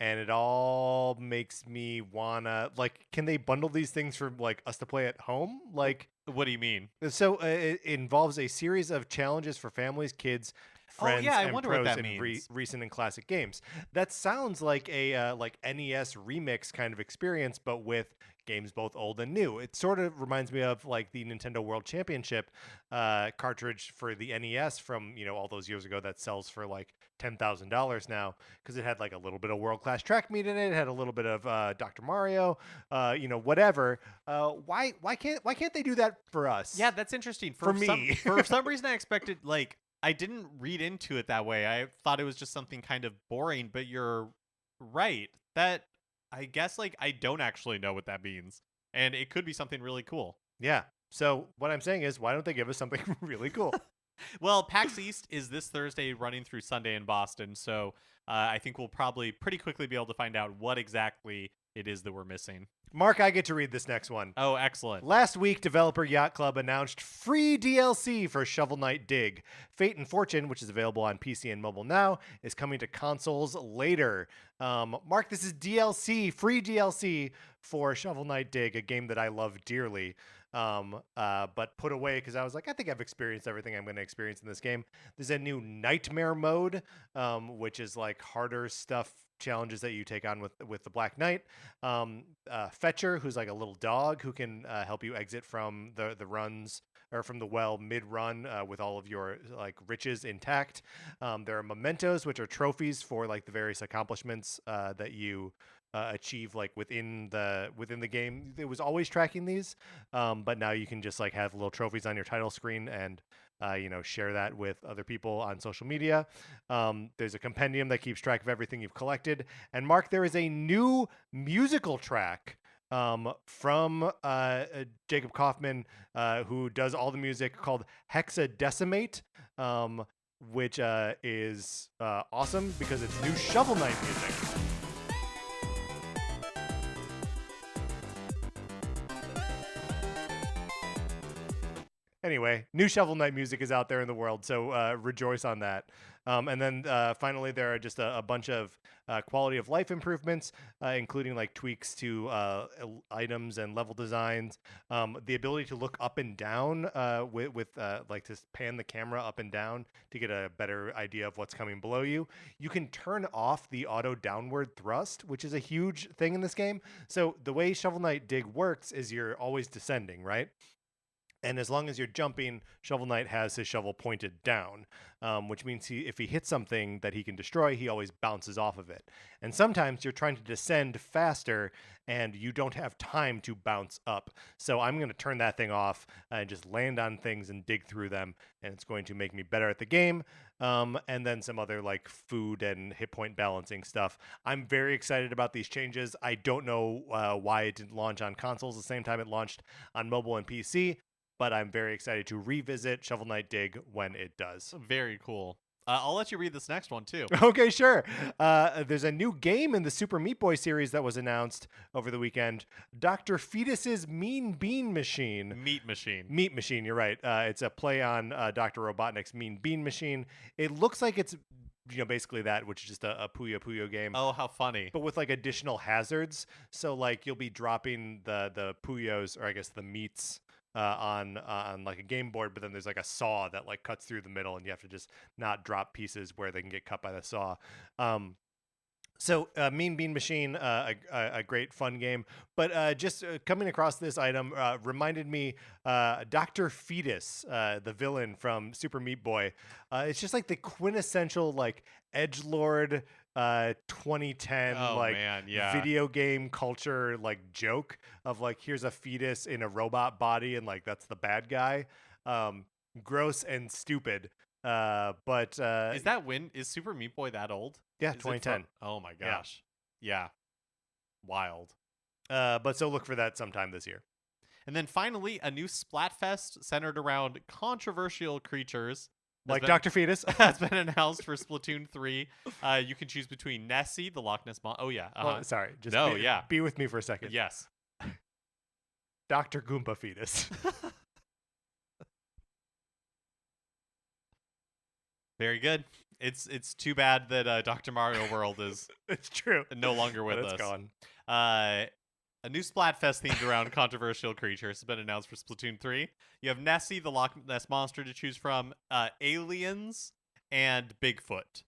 And it all makes me wanna like, can they bundle these things for like us to play at home? Like, What do you mean? so it involves a series of challenges for families, kids, friends, I and wonder what pros that in means. recent and classic games. That sounds like a like NES remix kind of experience, but with games both old and new. It sort of reminds me of like the Nintendo World Championship cartridge for the NES from all those years ago that sells for like $10,000 now because it had like a little bit of world class track meet in it. It had a little bit of Dr. Mario, whatever. Why can't they do that for us? Yeah, that's interesting. For me. For some reason, I expected, like, I didn't read into it that way. I thought it was just something kind of boring, but you're right. That, I guess, like, I don't actually know what that means. And it could be something really cool. Yeah. So what I'm saying is, why don't they give us something really cool? Well, PAX East is this Thursday running through Sunday in Boston. So I think we'll probably pretty quickly be able to find out what exactly it is that we're missing. Mark, I get to read this next one. Oh, excellent. Last week, developer Yacht Club announced free DLC for Shovel Knight Dig. Fate and Fortune, which is available on PC and mobile now, is coming to consoles later. Mark, this is DLC, free DLC for Shovel Knight Dig, a game that I love dearly, but put away because I was like, I think I've experienced everything I'm going to experience in this game. There's a new Nightmare mode, which is like harder stuff, challenges that you take on with the Black Knight. Fetcher, who's like a little dog who can help you exit from the runs or from the well mid-run with all of your like riches intact. There are mementos, which are trophies for like the various accomplishments that you achieve like within the game. It was always tracking these, but now you can just like have little trophies on your title screen and share that with other people on social media. There's a compendium that keeps track of everything you've collected. And Mark, there is a new musical track from Jacob Kaufman, who does all the music, called Hexadecimate, which is awesome because it's new Shovel Knight music. Anyway, new Shovel Knight music is out there in the world, so rejoice on that. And then finally, there are just a bunch of quality of life improvements, including like tweaks to items and level designs, the ability to look up and down with like to pan the camera up and down to get a better idea of what's coming below you. You can turn off the auto downward thrust, which is a huge thing in this game. So the way Shovel Knight Dig works is you're always descending, right? And as long as you're jumping, Shovel Knight has his shovel pointed down, which means if he hits something that he can destroy, he always bounces off of it. And sometimes you're trying to descend faster and you don't have time to bounce up. So I'm going to turn that thing off and just land on things and dig through them. And it's going to make me better at the game. And then some other like food and hit point balancing stuff. I'm very excited about these changes. I don't know why it didn't launch on consoles the same time it launched on mobile and PC. But I'm very excited to revisit Shovel Knight Dig when it does. Very cool. I'll let you read this next one, too. Okay, sure. There's a new game in the Super Meat Boy series that was announced over the weekend. Dr. Fetus's Mean Bean Machine. Meat Machine. Meat Machine, you're right. It's a play on Dr. Robotnik's Mean Bean Machine. It looks like it's basically that, which is just a Puyo Puyo game. Oh, how funny. But with like additional hazards. So like you'll be dropping the Puyos, or I guess the meats, on like a game board, but then there's like a saw that like cuts through the middle, and you have to just not drop pieces where they can get cut by the saw. So Mean Bean Machine, a great fun game, but just coming across this item reminded me Dr. Fetus, the villain from Super Meat Boy. It's just like the quintessential like edgelord 2010 video game culture like joke of like, here's a fetus in a robot body and like that's the bad guy. Gross and stupid. But is Super Meat Boy that old? Yeah, 2010. Oh my gosh. Yeah. Wild. But so look for that sometime this year. And then finally, a new Splatfest centered around controversial creatures. Like Dr. Fetus. Has been announced for Splatoon 3. You can choose between Nessie, the Loch Ness Monster. Oh, yeah. Well, sorry. Just be with me for a second. Yes. Dr. Goomba Fetus. Very good. It's too bad that Dr. Mario World is it's true no longer with us. It's gone. A new Splatfest themed around controversial creatures has been announced for Splatoon 3. You have Nessie, the Loch Ness Monster, to choose from, aliens, and Bigfoot.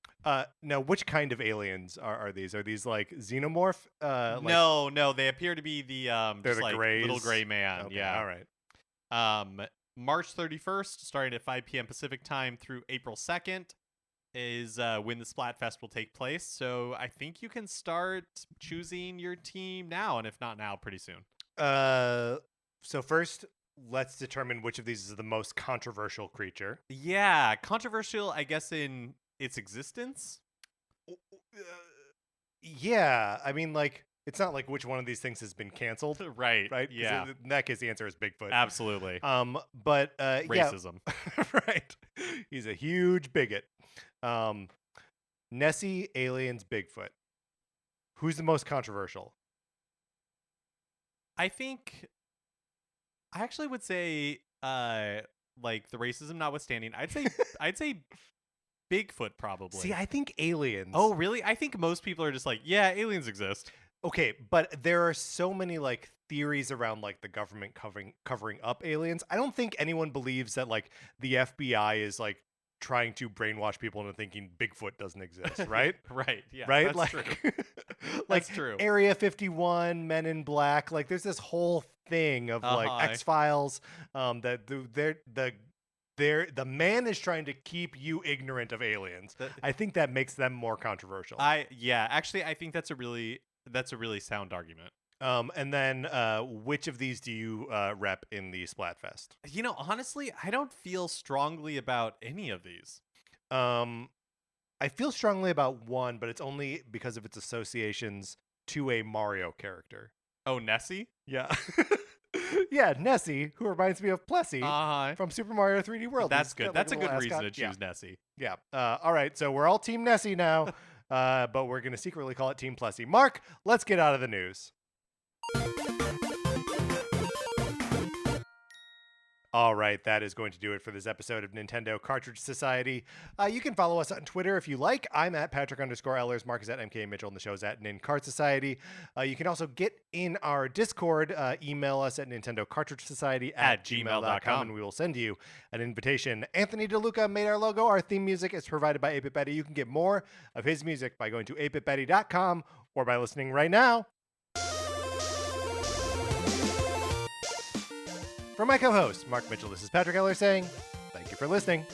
Now, which kind of aliens are these? Are these like xenomorph? No, they appear to be the they're the like grays? little gray man. Okay, yeah. All right. March 31st, starting at 5 p.m. Pacific time through April 2nd, is when the Splatfest will take place. So I think you can start choosing your team now, and if not now, pretty soon. So first, let's determine which of these is the most controversial creature. Yeah, controversial, I guess, in its existence. Yeah, I mean, like, it's not like which one of these things has been canceled. Right. Yeah. In that case, the answer is Bigfoot. Absolutely. But racism. Yeah. Right. He's a huge bigot. Nessie, aliens, Bigfoot. Who's the most controversial? I actually would say, like the racism notwithstanding, I'd say Bigfoot probably. See, I think aliens. Oh, really? I think most people are just like, yeah, aliens exist. Okay, but there are so many like theories around like the government covering up aliens. I don't think anyone believes that like the FBI is like trying to brainwash people into thinking Bigfoot doesn't exist, right? Right. Yeah. Right? That's like, true. like that's true. Area 51, Men in Black, like there's this whole thing of like X-Files that the man is trying to keep you ignorant of aliens. I think that makes them more controversial. Actually I think that's a really sound argument. And then which of these do you rep in the Splatfest? You know, honestly, I don't feel strongly about any of these. I feel strongly about one, but it's only because of its associations to a Mario character. Oh, Nessie? Yeah. Yeah, Nessie, who reminds me of Plessy from Super Mario 3D World. That's good. That's a good reason to choose Nessie. Yeah. All right, so we're all Team Nessie now, but we're going to secretly call it Team Plessy. Mark, let's get out of the news. All right, that is going to do it for this episode of Nintendo Cartridge Society. You can follow us on Twitter if you like. I'm at Patrick_Ellers. Mark is at MK Mitchell, and the show's at NinCart Society. You can also get in our Discord. Email us at NintendoCartridgeSociety@gmail.com, and we will send you an invitation. Anthony DeLuca made our logo. Our theme music is provided by 8BitBetty. You can get more of his music by going to 8BitBetty.com or by listening right now. For my co-host, Mark Mitchell, this is Patrick Eller saying, thank you for listening.